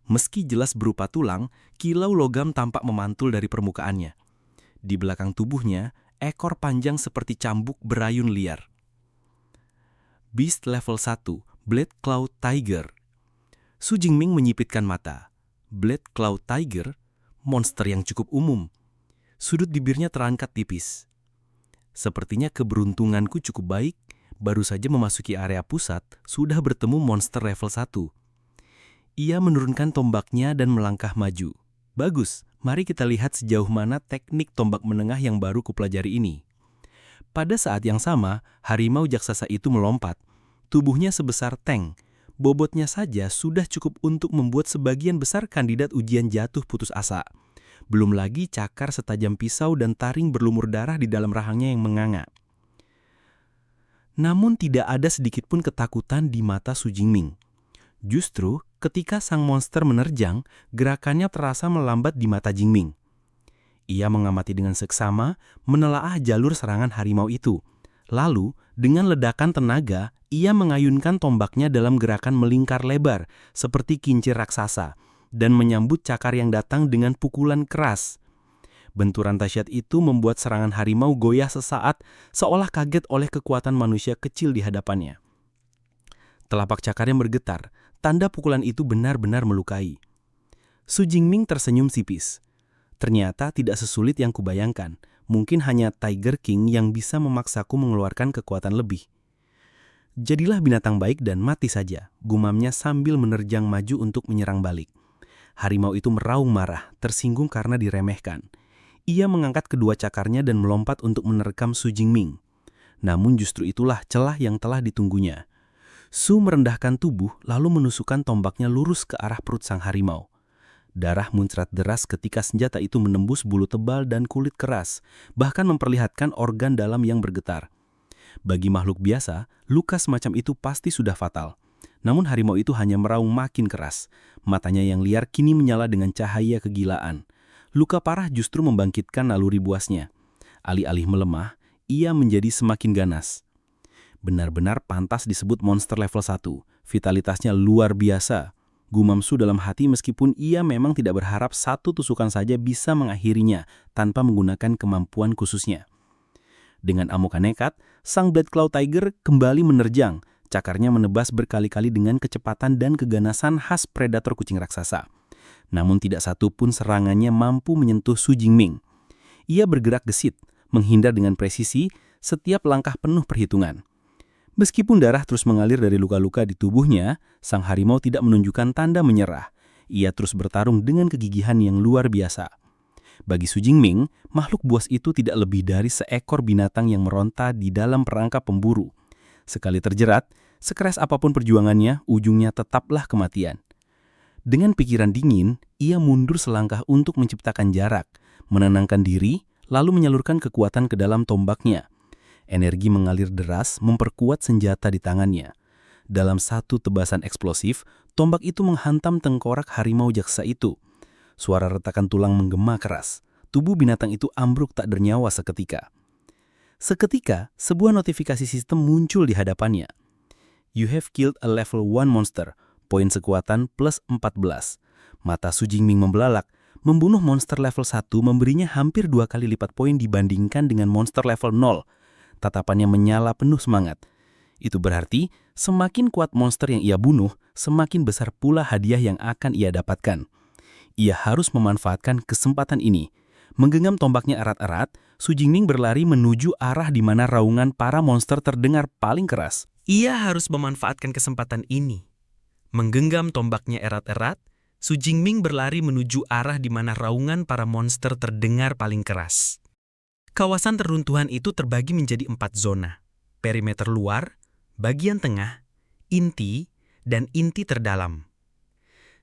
Meski jelas berupa tulang, kilau logam tampak memantul dari permukaannya. Di belakang tubuhnya, ekor panjang seperti cambuk berayun liar. Beast level 1, Blade Claw Tiger. Su Jingming menyipitkan mata. Blade Claw Tiger, monster yang cukup umum. Sudut bibirnya terangkat tipis. Sepertinya keberuntunganku cukup baik, baru saja memasuki area pusat, sudah bertemu monster level 1. Ia menurunkan tombaknya dan melangkah maju. Bagus, mari kita lihat sejauh mana teknik tombak menengah yang baru kupelajari ini. Pada saat yang sama, harimau jaksasa itu melompat. Tubuhnya sebesar tank. Bobotnya saja sudah cukup untuk membuat sebagian besar kandidat ujian jatuh putus asa. Belum lagi cakar setajam pisau dan taring berlumur darah di dalam rahangnya yang menganga. Namun tidak ada sedikit pun ketakutan di mata Su Jingming. Justru, ketika sang monster menerjang, gerakannya terasa melambat di mata Jingming. Ia mengamati dengan seksama, menelaah jalur serangan harimau itu. Lalu, dengan ledakan tenaga, ia mengayunkan tombaknya dalam gerakan melingkar lebar, seperti kincir raksasa, dan menyambut cakar yang datang dengan pukulan keras. Benturan dahsyat itu membuat serangan harimau goyah sesaat, seolah kaget oleh kekuatan manusia kecil di hadapannya. Telapak cakarnya bergetar, tanda pukulan itu benar-benar melukai. Su Jingming tersenyum sipis. Ternyata tidak sesulit yang kubayangkan. Mungkin hanya Tiger King yang bisa memaksaku mengeluarkan kekuatan lebih. Jadilah binatang baik dan mati saja, gumamnya sambil menerjang maju untuk menyerang balik. Harimau itu meraung marah, tersinggung karena diremehkan. Ia mengangkat kedua cakarnya dan melompat untuk menerkam Su Jingming. Namun justru itulah celah yang telah ditunggunya. Su merendahkan tubuh lalu menusukkan tombaknya lurus ke arah perut sang harimau. Darah muncrat deras ketika senjata itu menembus bulu tebal dan kulit keras, bahkan memperlihatkan organ dalam yang bergetar. Bagi makhluk biasa, luka semacam itu pasti sudah fatal. Namun harimau itu hanya meraung makin keras. Matanya yang liar kini menyala dengan cahaya kegilaan. Luka parah justru membangkitkan naluri buasnya. Alih-alih melemah, ia menjadi semakin ganas. Benar-benar pantas disebut monster level 1. Vitalitasnya luar biasa. Gumam Su dalam hati meskipun ia memang tidak berharap satu tusukan saja bisa mengakhirinya tanpa menggunakan kemampuan khususnya. Dengan amukan nekat, sang Blood Claw Tiger kembali menerjang. Cakarnya menebas berkali-kali dengan kecepatan dan keganasan khas predator kucing raksasa. Namun tidak satu pun serangannya mampu menyentuh Su Jingming. Ia bergerak gesit, menghindar dengan presisi, setiap langkah penuh perhitungan. Meskipun darah terus mengalir dari luka-luka di tubuhnya, sang harimau tidak menunjukkan tanda menyerah. Ia terus bertarung dengan kegigihan yang luar biasa. Bagi Su Jingming, makhluk buas itu tidak lebih dari seekor binatang yang meronta di dalam perangkap pemburu. Sekali terjerat, sekeras apapun perjuangannya, ujungnya tetaplah kematian. Dengan pikiran dingin, ia mundur selangkah untuk menciptakan jarak, menenangkan diri, lalu menyalurkan kekuatan ke dalam tombaknya. Energi mengalir deras memperkuat senjata di tangannya. Dalam satu tebasan eksplosif, tombak itu menghantam tengkorak harimau jaksa itu. Suara retakan tulang menggema keras. Tubuh binatang itu ambruk tak bernyawa seketika. Seketika, sebuah notifikasi sistem muncul di hadapannya. You have killed a level 1 monster. Poin kekuatan plus 14. Mata Su Jingming membelalak. Membunuh monster level 1 memberinya hampir 2 kali lipat poin dibandingkan dengan monster level 0. Tatapannya menyala penuh semangat. Itu berarti semakin kuat monster yang ia bunuh, semakin besar pula hadiah yang akan ia dapatkan. Ia harus memanfaatkan kesempatan ini. Menggenggam tombaknya erat-erat, Su Jingming berlari menuju arah di mana raungan para monster terdengar paling keras. Ia harus memanfaatkan kesempatan ini. Menggenggam tombaknya erat-erat, Su Jingming berlari menuju arah di mana raungan para monster terdengar paling keras. Kawasan reruntuhan itu terbagi menjadi 4 zona. Perimeter luar, bagian tengah, inti, dan inti terdalam.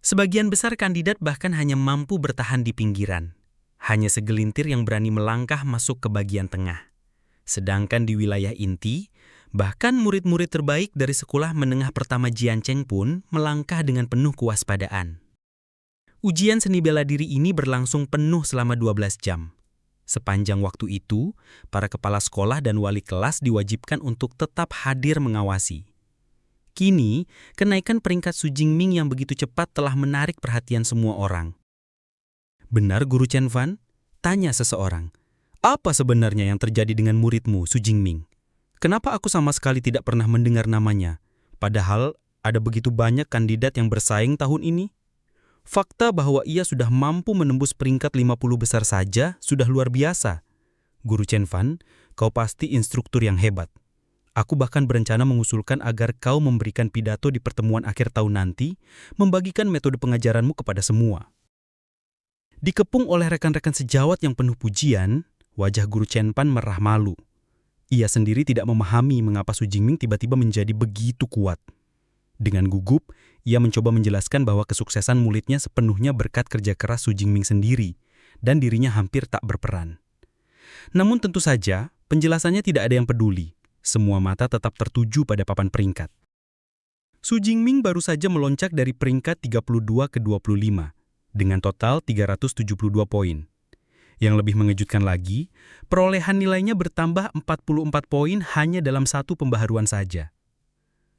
Sebagian besar kandidat bahkan hanya mampu bertahan di pinggiran. Hanya segelintir yang berani melangkah masuk ke bagian tengah. Sedangkan di wilayah inti, bahkan murid-murid terbaik dari sekolah menengah pertama Jiancheng pun melangkah dengan penuh kewaspadaan. Ujian seni bela diri ini berlangsung penuh selama 12 jam. Sepanjang waktu itu, para kepala sekolah dan wali kelas diwajibkan untuk tetap hadir mengawasi. Kini, kenaikan peringkat Su Jingming yang begitu cepat telah menarik perhatian semua orang. "Benar, Guru Chen Fan?" tanya seseorang. "Apa sebenarnya yang terjadi dengan muridmu, Su Jingming? Kenapa aku sama sekali tidak pernah mendengar namanya? Padahal ada begitu banyak kandidat yang bersaing tahun ini." Fakta bahwa ia sudah mampu menembus peringkat 50 besar saja sudah luar biasa. Guru Chen Fan, kau pasti instruktur yang hebat. Aku bahkan berencana mengusulkan agar kau memberikan pidato di pertemuan akhir tahun nanti, membagikan metode pengajaranmu kepada semua. Dikepung oleh rekan-rekan sejawat yang penuh pujian, wajah Guru Chen Fan merah malu. Ia sendiri tidak memahami mengapa Su Jingming tiba-tiba menjadi begitu kuat. Dengan gugup, ia mencoba menjelaskan bahwa kesuksesan muridnya sepenuhnya berkat kerja keras Su Jingming sendiri, dan dirinya hampir tak berperan. Namun tentu saja, penjelasannya tidak ada yang peduli. Semua mata tetap tertuju pada papan peringkat. Su Jingming baru saja melonjak dari peringkat 32 ke 25, dengan total 372 poin. Yang lebih mengejutkan lagi, perolehan nilainya bertambah 44 poin hanya dalam satu pembaharuan saja.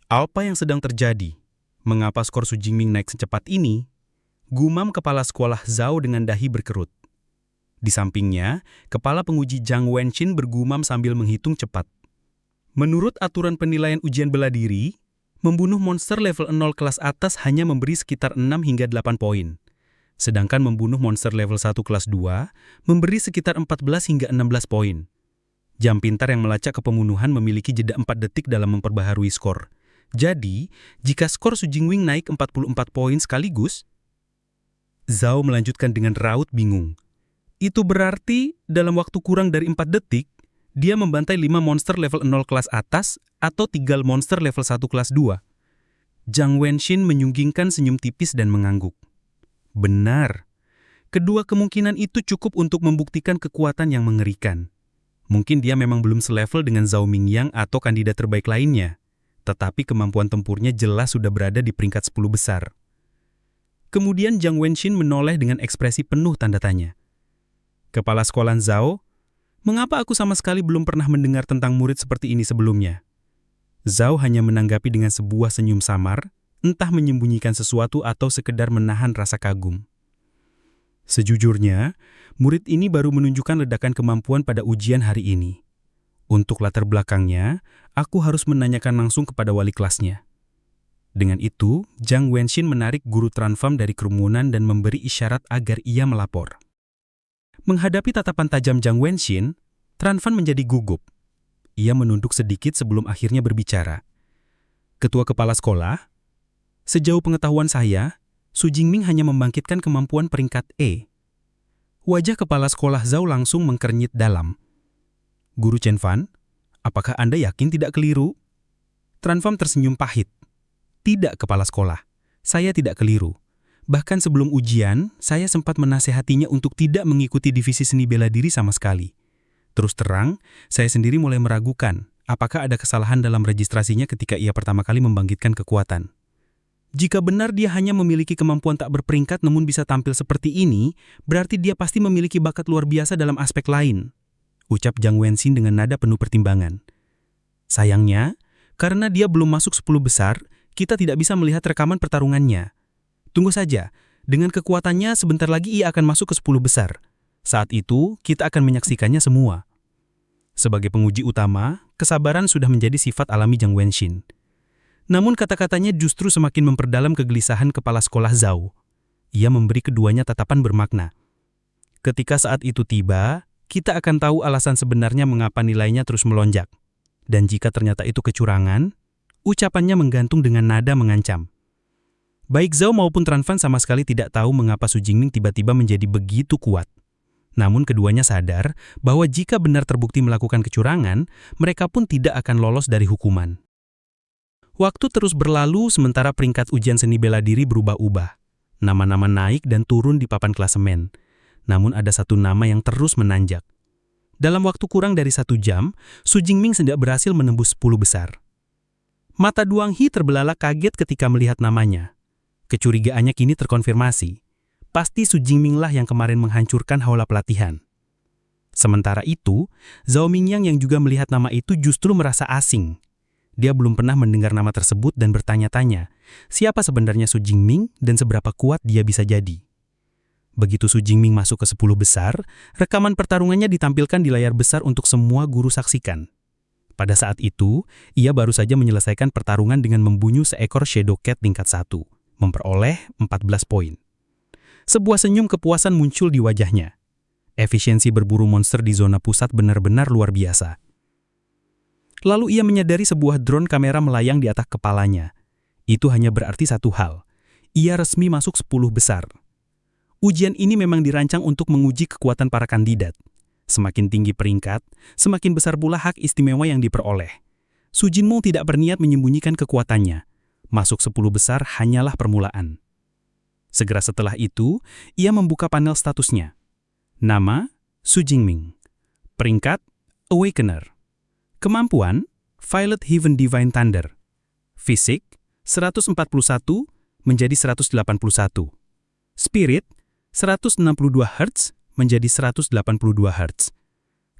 Apa yang sedang terjadi? Mengapa skor Su Jingming naik secepat ini? Gumam kepala sekolah Zhao dengan dahi berkerut. Di sampingnya, kepala penguji Zhang Wenqin bergumam sambil menghitung cepat. Menurut aturan penilaian ujian bela diri, membunuh monster level 0 kelas atas hanya memberi sekitar 6 hingga 8 poin. Sedangkan membunuh monster level 1 kelas 2 memberi sekitar 14 hingga 16 poin. Jam pintar yang melacak ke pembunuhan memiliki jeda 4 detik dalam memperbaharui skor. Jadi, jika skor Su Jingming naik 44 poin sekaligus, Zhao melanjutkan dengan raut bingung. Itu berarti dalam waktu kurang dari 4 detik, dia membantai 5 monster level 0 kelas atas atau 3 monster level 1 kelas 2. Zhang Wenxin menyunggingkan senyum tipis dan mengangguk. Benar. Kedua kemungkinan itu cukup untuk membuktikan kekuatan yang mengerikan. Mungkin dia memang belum selevel dengan Zhao Mingyang atau kandidat terbaik lainnya, tetapi kemampuan tempurnya jelas sudah berada di peringkat 10 besar. Kemudian Zhang Wenxin menoleh dengan ekspresi penuh tanda tanya. Kepala sekolah Zhao, mengapa aku sama sekali belum pernah mendengar tentang murid seperti ini sebelumnya? Zhao hanya menanggapi dengan sebuah senyum samar, entah menyembunyikan sesuatu atau sekedar menahan rasa kagum. Sejujurnya, murid ini baru menunjukkan ledakan kemampuan pada ujian hari ini. Untuk latar belakangnya, aku harus menanyakan langsung kepada wali kelasnya. Dengan itu, Zhang Wenxin menarik guru Tranfam dari kerumunan dan memberi isyarat agar ia melapor. Menghadapi tatapan tajam Zhang Wenxin, Tranfan menjadi gugup. Ia menunduk sedikit sebelum akhirnya berbicara. Ketua kepala sekolah, sejauh pengetahuan saya, Su Jingming hanya membangkitkan kemampuan peringkat E. Wajah kepala sekolah Zhao langsung mengkernyit dalam. Guru Chen Fan, apakah Anda yakin tidak keliru? Tranfam tersenyum pahit. Tidak, kepala sekolah. Saya tidak keliru. Bahkan sebelum ujian, saya sempat menasehatinya untuk tidak mengikuti divisi seni bela diri sama sekali. Terus terang, saya sendiri mulai meragukan apakah ada kesalahan dalam registrasinya ketika ia pertama kali membangkitkan kekuatan. Jika benar dia hanya memiliki kemampuan tak berperingkat namun bisa tampil seperti ini, berarti dia pasti memiliki bakat luar biasa dalam aspek lain, ucap Zhang Wenxin dengan nada penuh pertimbangan. Sayangnya, karena dia belum masuk 10 besar, kita tidak bisa melihat rekaman pertarungannya. Tunggu saja, dengan kekuatannya sebentar lagi ia akan masuk ke 10 besar. Saat itu, kita akan menyaksikannya semua. Sebagai penguji utama, kesabaran sudah menjadi sifat alami Zhang Wenxin. Namun kata-katanya justru semakin memperdalam kegelisahan kepala sekolah Zhao. Ia memberi keduanya tatapan bermakna. Ketika saat itu tiba, kita akan tahu alasan sebenarnya mengapa nilainya terus melonjak. Dan jika ternyata itu kecurangan, ucapannya menggantung dengan nada mengancam. Baik Zhao maupun Tranfan sama sekali tidak tahu mengapa Su Jingming tiba-tiba menjadi begitu kuat. Namun keduanya sadar bahwa jika benar terbukti melakukan kecurangan, mereka pun tidak akan lolos dari hukuman. Waktu terus berlalu sementara peringkat ujian seni bela diri berubah-ubah. Nama-nama naik dan turun di papan klasemen. Namun ada satu nama yang terus menanjak. Dalam waktu kurang dari 1 jam, Su Jingming tidak berhasil menembus 10 besar. Mata Duang He terbelalak kaget ketika melihat namanya. Kecurigaannya kini terkonfirmasi. Pasti Su Jingming lah yang kemarin menghancurkan haula pelatihan. Sementara itu, Zhao Mingyang yang juga melihat nama itu justru merasa asing. Dia belum pernah mendengar nama tersebut dan bertanya-tanya, siapa sebenarnya Su Jingming dan seberapa kuat dia bisa jadi. Begitu Su Jingming masuk ke 10 besar, rekaman pertarungannya ditampilkan di layar besar untuk semua guru saksikan. Pada saat itu, ia baru saja menyelesaikan pertarungan dengan membunuh seekor Shadow Cat tingkat 1, memperoleh 14 poin. Sebuah senyum kepuasan muncul di wajahnya. Efisiensi berburu monster di zona pusat benar-benar luar biasa. Lalu ia menyadari sebuah drone kamera melayang di atas kepalanya. Itu hanya berarti satu hal. Ia resmi masuk 10 besar. Ujian ini memang dirancang untuk menguji kekuatan para kandidat. Semakin tinggi peringkat, semakin besar pula hak istimewa yang diperoleh. Su Jingming tidak berniat menyembunyikan kekuatannya. Masuk 10 besar hanyalah permulaan. Segera setelah itu, ia membuka panel statusnya. Nama, Su Jingming. Peringkat, Awakener. Kemampuan, Violet Heaven Divine Thunder. Fisik, 141 menjadi 181. Spirit, 162 Hz menjadi 182 Hz.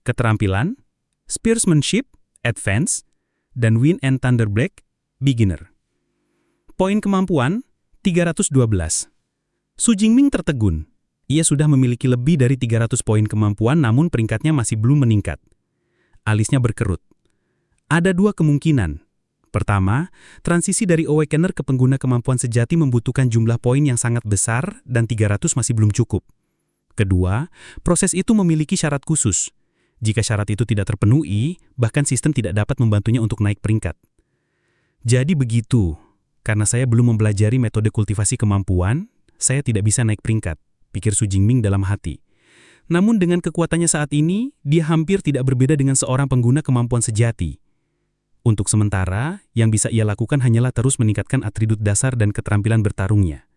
Keterampilan, Spearsmanship, Advance, dan Wind and Thunder Black, Beginner. Poin kemampuan, 312. Su Jingming tertegun. Ia sudah memiliki lebih dari 300 poin kemampuan namun peringkatnya masih belum meningkat. Alisnya berkerut. Ada 2 kemungkinan. Pertama, transisi dari Awakener ke pengguna kemampuan sejati membutuhkan jumlah poin yang sangat besar dan 300 masih belum cukup. Kedua, proses itu memiliki syarat khusus. Jika syarat itu tidak terpenuhi, bahkan sistem tidak dapat membantunya untuk naik peringkat. Jadi begitu, karena saya belum mempelajari metode kultivasi kemampuan, saya tidak bisa naik peringkat, pikir Su Jingming dalam hati. Namun dengan kekuatannya saat ini, dia hampir tidak berbeda dengan seorang pengguna kemampuan sejati. Untuk sementara, yang bisa ia lakukan hanyalah terus meningkatkan atribut dasar dan keterampilan bertarungnya.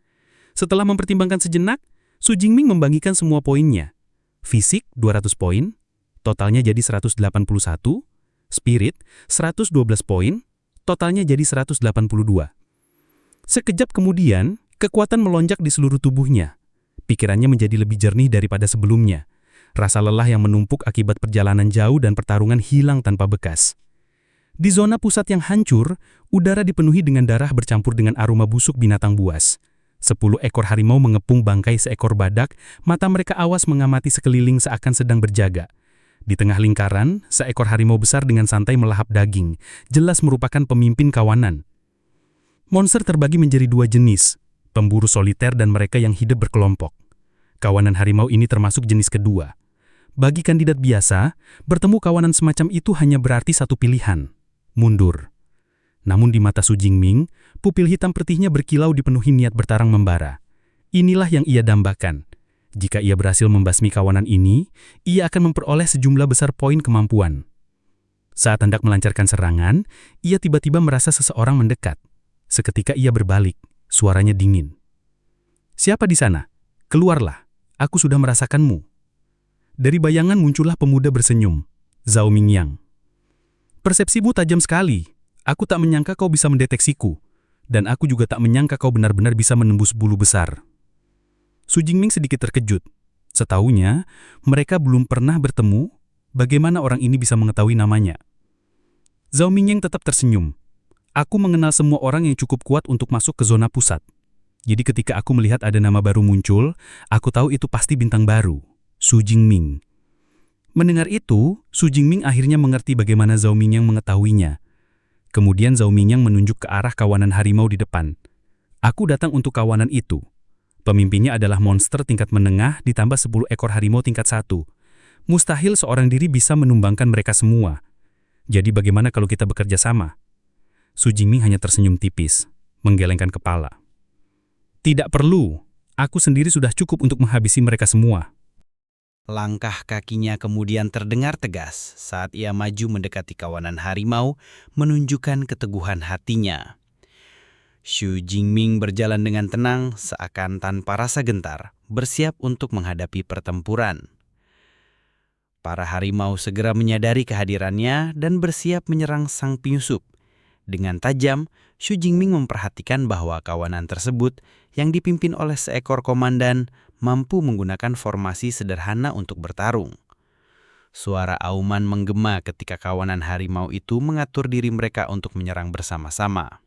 Setelah mempertimbangkan sejenak, Su Jingming membagikan semua poinnya. Fisik 200 poin, totalnya jadi 181, spirit 112 poin, totalnya jadi 182. Sekejap kemudian, kekuatan melonjak di seluruh tubuhnya. Pikirannya menjadi lebih jernih daripada sebelumnya. Rasa lelah yang menumpuk akibat perjalanan jauh dan pertarungan hilang tanpa bekas. Di zona pusat yang hancur, udara dipenuhi dengan darah bercampur dengan aroma busuk binatang buas. 10 ekor harimau mengepung bangkai seekor badak, mata mereka awas mengamati sekeliling seakan sedang berjaga. Di tengah lingkaran, seekor harimau besar dengan santai melahap daging, jelas merupakan pemimpin kawanan. Monster terbagi menjadi 2 jenis, pemburu soliter dan mereka yang hidup berkelompok. Kawanan harimau ini termasuk jenis kedua. Bagi kandidat biasa, bertemu kawanan semacam itu hanya berarti satu pilihan, mundur. Namun di mata Su Jingming, pupil hitam pertihnya berkilau dipenuhi niat bertarung membara. Inilah yang ia dambakan. Jika ia berhasil membasmi kawanan ini, ia akan memperoleh sejumlah besar poin kemampuan. Saat hendak melancarkan serangan, ia tiba-tiba merasa seseorang mendekat. Seketika ia berbalik, suaranya dingin. "Siapa di sana? Keluarlah, aku sudah merasakanmu." Dari bayangan muncullah pemuda bersenyum, Zhao Mingyang. "Persepsimu tajam sekali. Aku tak menyangka kau bisa mendeteksiku. Dan aku juga tak menyangka kau benar-benar bisa menembus bulu besar." Su Jingming sedikit terkejut. Setahunya, mereka belum pernah bertemu. Bagaimana orang ini bisa mengetahui namanya? Zhao Mingyang tetap tersenyum. "Aku mengenal semua orang yang cukup kuat untuk masuk ke zona pusat. Jadi ketika aku melihat ada nama baru muncul, aku tahu itu pasti bintang baru, Su Jingming." Mendengar itu, Su Jingming akhirnya mengerti bagaimana Zhao Mingyang mengetahuinya. Kemudian Zhao Mingyang menunjuk ke arah kawanan harimau di depan. "Aku datang untuk kawanan itu. Pemimpinnya adalah monster tingkat menengah ditambah 10 ekor harimau tingkat 1. Mustahil seorang diri bisa menumbangkan mereka semua. Jadi bagaimana kalau kita bekerja sama?" Su Jingming hanya tersenyum tipis, menggelengkan kepala. "Tidak perlu. Aku sendiri sudah cukup untuk menghabisi mereka semua." Langkah kakinya kemudian terdengar tegas saat ia maju mendekati kawanan harimau, menunjukkan keteguhan hatinya. Su Jingming berjalan dengan tenang, seakan tanpa rasa gentar, bersiap untuk menghadapi pertempuran. Para harimau segera menyadari kehadirannya dan bersiap menyerang sang penyusup. Dengan tajam, Su Jingming memperhatikan bahwa kawanan tersebut yang dipimpin oleh seekor komandan mampu menggunakan formasi sederhana untuk bertarung. Suara auman menggema ketika kawanan harimau itu mengatur diri mereka untuk menyerang bersama-sama.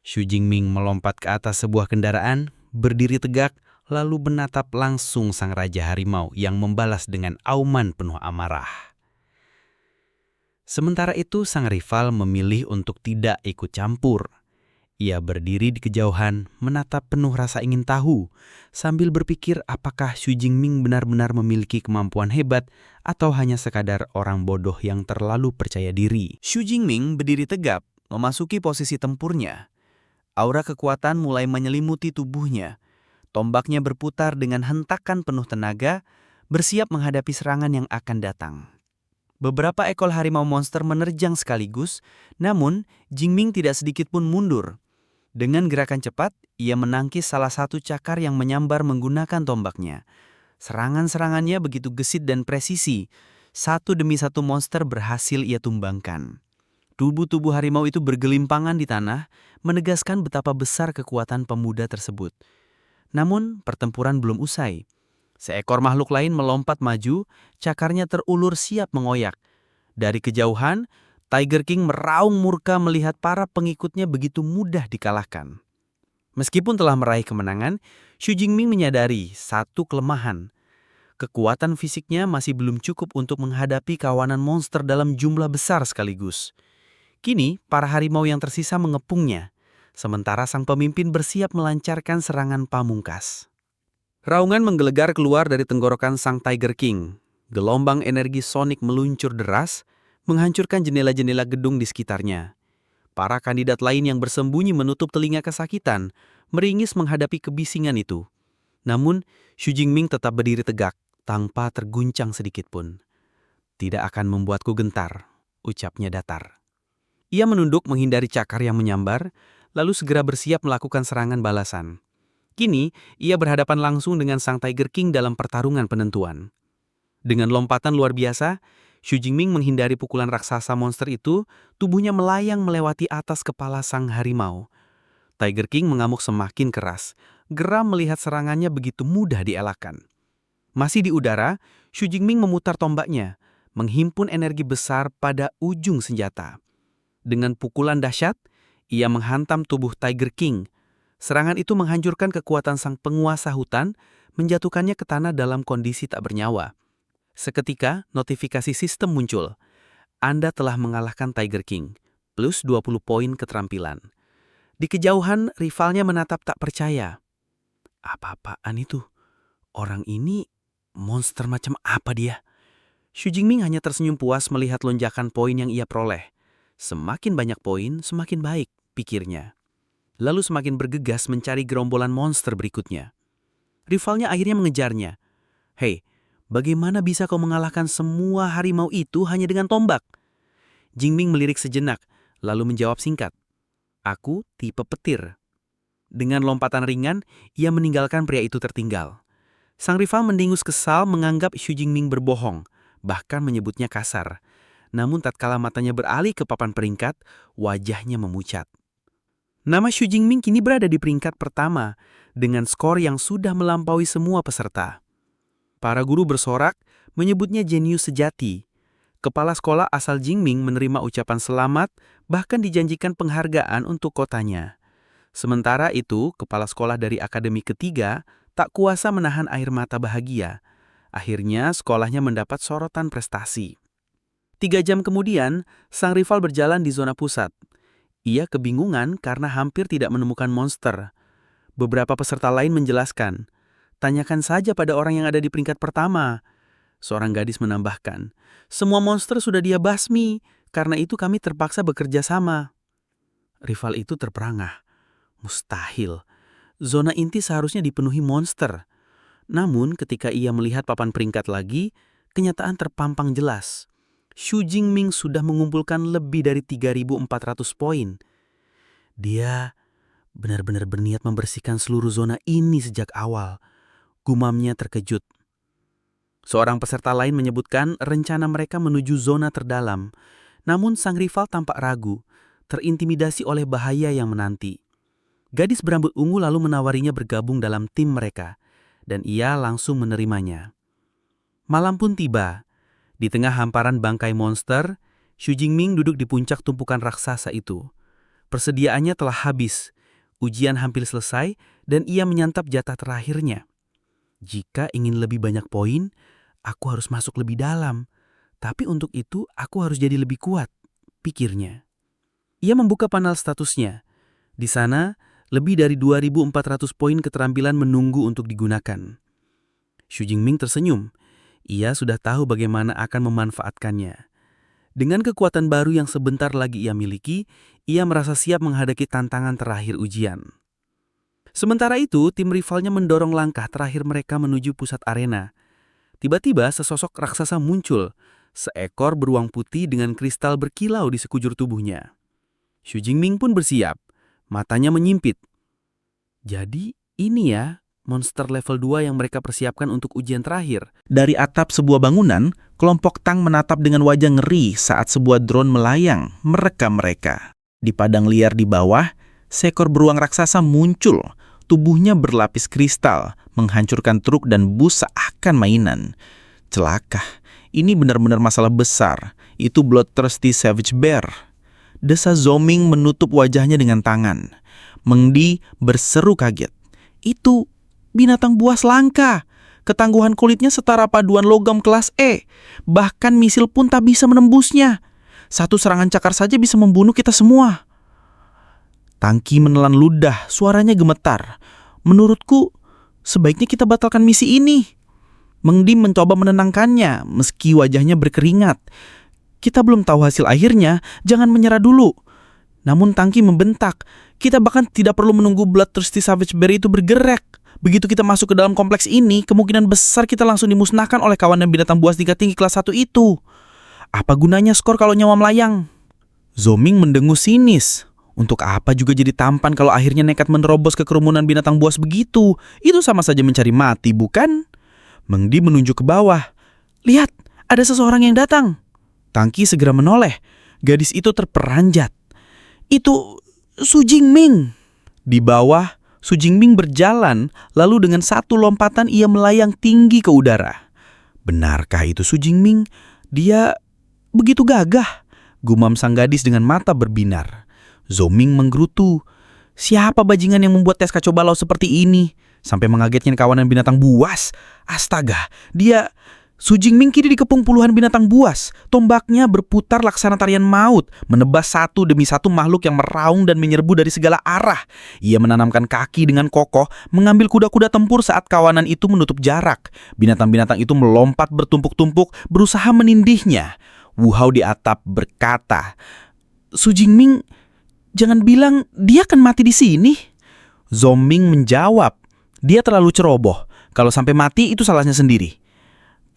Su Jingming melompat ke atas sebuah kendaraan, berdiri tegak, lalu menatap langsung sang raja harimau yang membalas dengan auman penuh amarah. Sementara itu, sang rival memilih untuk tidak ikut campur. Ia berdiri di kejauhan, menatap penuh rasa ingin tahu, sambil berpikir apakah Su Jingming benar-benar memiliki kemampuan hebat atau hanya sekadar orang bodoh yang terlalu percaya diri. Su Jingming berdiri tegap, memasuki posisi tempurnya. Aura kekuatan mulai menyelimuti tubuhnya. Tombaknya berputar dengan hentakan penuh tenaga, bersiap menghadapi serangan yang akan datang. Beberapa ekor harimau monster menerjang sekaligus, namun Jingming tidak sedikit pun mundur. Dengan gerakan cepat, ia menangkis salah satu cakar yang menyambar menggunakan tombaknya. Serangan-serangannya begitu gesit dan presisi. Satu demi satu monster berhasil ia tumbangkan. Tubuh-tubuh harimau itu bergelimpangan di tanah, menegaskan betapa besar kekuatan pemuda tersebut. Namun, pertempuran belum usai. Seekor makhluk lain melompat maju, cakarnya terulur siap mengoyak. Dari kejauhan, Tiger King meraung murka melihat para pengikutnya begitu mudah dikalahkan. Meskipun telah meraih kemenangan, Su Jingming menyadari satu kelemahan. Kekuatan fisiknya masih belum cukup untuk menghadapi kawanan monster dalam jumlah besar sekaligus. Kini, para harimau yang tersisa mengepungnya, sementara sang pemimpin bersiap melancarkan serangan pamungkas. Raungan menggelegar keluar dari tenggorokan sang Tiger King. Gelombang energi sonik meluncur deras, menghancurkan jendela-jendela gedung di sekitarnya. Para kandidat lain yang bersembunyi menutup telinga kesakitan, meringis menghadapi kebisingan itu. Namun, Xu Jingming tetap berdiri tegak, tanpa terguncang sedikit pun. Tidak akan membuatku gentar, ucapnya datar. Ia menunduk menghindari cakar yang menyambar, lalu segera bersiap melakukan serangan balasan. Kini, ia berhadapan langsung dengan sang Tiger King dalam pertarungan penentuan. Dengan lompatan luar biasa, Xu Jingming menghindari pukulan raksasa monster itu, tubuhnya melayang melewati atas kepala sang harimau. Tiger King mengamuk semakin keras, geram melihat serangannya begitu mudah dielakkan. Masih di udara, Xu Jingming memutar tombaknya, menghimpun energi besar pada ujung senjata. Dengan pukulan dahsyat, ia menghantam tubuh Tiger King. Serangan itu menghancurkan kekuatan sang penguasa hutan, menjatuhkannya ke tanah dalam kondisi tak bernyawa. Seketika, notifikasi sistem muncul. Anda telah mengalahkan Tiger King, plus 20 poin keterampilan. Di kejauhan, rivalnya menatap tak percaya. Apa-apaan itu? Orang ini monster macam apa dia? Xu Jingming hanya tersenyum puas melihat lonjakan poin yang ia peroleh. Semakin banyak poin, semakin baik, pikirnya. Lalu semakin bergegas mencari gerombolan monster berikutnya. Rivalnya akhirnya mengejarnya. Hei, bagaimana bisa kau mengalahkan semua harimau itu hanya dengan tombak? Jingming melirik sejenak, lalu menjawab singkat. Aku tipe petir. Dengan lompatan ringan, ia meninggalkan pria itu tertinggal. Sang rival mendengus kesal menganggap Xu Jingming berbohong, bahkan menyebutnya kasar. Namun tatkala matanya beralih ke papan peringkat, wajahnya memucat. Nama Xu Jingming kini berada di peringkat pertama, dengan skor yang sudah melampaui semua peserta. Para guru bersorak, menyebutnya jenius sejati. Kepala sekolah asal Jingming menerima ucapan selamat, bahkan dijanjikan penghargaan untuk kotanya. Sementara itu, kepala sekolah dari akademi ketiga tak kuasa menahan air mata bahagia. Akhirnya, sekolahnya mendapat sorotan prestasi. 3 jam kemudian, sang rival berjalan di zona pusat. Ia kebingungan karena hampir tidak menemukan monster. Beberapa peserta lain menjelaskan, tanyakan saja pada orang yang ada di peringkat pertama. Seorang gadis menambahkan, semua monster sudah dia basmi, karena itu kami terpaksa bekerja sama. Rival itu terperangah. Mustahil. Zona inti seharusnya dipenuhi monster. Namun ketika ia melihat papan peringkat lagi, kenyataan terpampang jelas. Xu Jingming sudah mengumpulkan lebih dari 3.400 poin. Dia benar-benar berniat membersihkan seluruh zona ini sejak awal. Gumamnya terkejut. Seorang peserta lain menyebutkan rencana mereka menuju zona terdalam. Namun sang rival tampak ragu, terintimidasi oleh bahaya yang menanti. Gadis berambut ungu lalu menawarinya bergabung dalam tim mereka, dan ia langsung menerimanya. Malam pun tiba. Di tengah hamparan bangkai monster, Xu Jingming duduk di puncak tumpukan raksasa itu. Persediaannya telah habis, ujian hampir selesai, dan ia menyantap jatah terakhirnya. Jika ingin lebih banyak poin, aku harus masuk lebih dalam. Tapi untuk itu, aku harus jadi lebih kuat, pikirnya. Ia membuka panel statusnya. Di sana, lebih dari 2.400 poin keterampilan menunggu untuk digunakan. Xu Jingming tersenyum. Ia sudah tahu bagaimana akan memanfaatkannya. Dengan kekuatan baru yang sebentar lagi ia miliki, ia merasa siap menghadapi tantangan terakhir ujian. Sementara itu, tim rivalnya mendorong langkah terakhir mereka menuju pusat arena. Tiba-tiba sesosok raksasa muncul, seekor beruang putih dengan kristal berkilau di sekujur tubuhnya. Xu Jingming pun bersiap, matanya menyimpit. Jadi ini ya monster level 2 yang mereka persiapkan untuk ujian terakhir. Dari atap sebuah bangunan, kelompok Tang menatap dengan wajah ngeri saat sebuah drone melayang merekam mereka. Di padang liar di bawah, seekor beruang raksasa muncul. Tubuhnya berlapis kristal, menghancurkan truk dan bus seakan mainan. Celaka, ini benar-benar masalah besar. Itu Bloodthirsty Savage Bear. Desa Zoming menutup wajahnya dengan tangan. Mengdi berseru kaget. Itu binatang buas langka. Ketangguhan kulitnya setara paduan logam kelas E. Bahkan misil pun tak bisa menembusnya. Satu serangan cakar saja bisa membunuh kita semua. Tangki menelan ludah, suaranya gemetar. Menurutku, sebaiknya kita batalkan misi ini. Mengdi mencoba menenangkannya, meski wajahnya berkeringat. Kita belum tahu hasil akhirnya, jangan menyerah dulu. Namun Tangki membentak, kita bahkan tidak perlu menunggu Bloodthirsty Savage Bear itu bergerak. Begitu kita masuk ke dalam kompleks ini, kemungkinan besar kita langsung dimusnahkan oleh kawanan binatang buas tingkat tinggi kelas 1 itu. Apa gunanya skor kalau nyawa melayang? Zoming mendengus sinis. Untuk apa juga jadi tampan kalau akhirnya nekat menerobos ke kerumunan binatang buas begitu? Itu sama saja mencari mati, bukan? Mengdi menunjuk ke bawah. Lihat, ada seseorang yang datang. Tangki segera menoleh. Gadis itu terperanjat. Itu Su Jingming. Di bawah, Su Jingming berjalan, lalu dengan satu lompatan ia melayang tinggi ke udara. Benarkah itu Su Jingming? Dia begitu gagah, gumam sang gadis dengan mata berbinar. Zoming menggerutu. Siapa bajingan yang membuat tes kacau balau seperti ini? Sampai mengagetkan kawanan binatang buas. Astaga, dia... Su Jingming kini dikepung puluhan binatang buas. Tombaknya berputar laksana tarian maut, menebas satu demi satu makhluk yang meraung dan menyerbu dari segala arah. Ia menanamkan kaki dengan kokoh, mengambil kuda-kuda tempur saat kawanan itu menutup jarak. Binatang-binatang itu melompat bertumpuk-tumpuk, berusaha menindihnya. Wu Hao di atap berkata, Su Jingming, jangan bilang dia akan mati di sini. Zoming menjawab, dia terlalu ceroboh. Kalau sampai mati itu salahnya sendiri.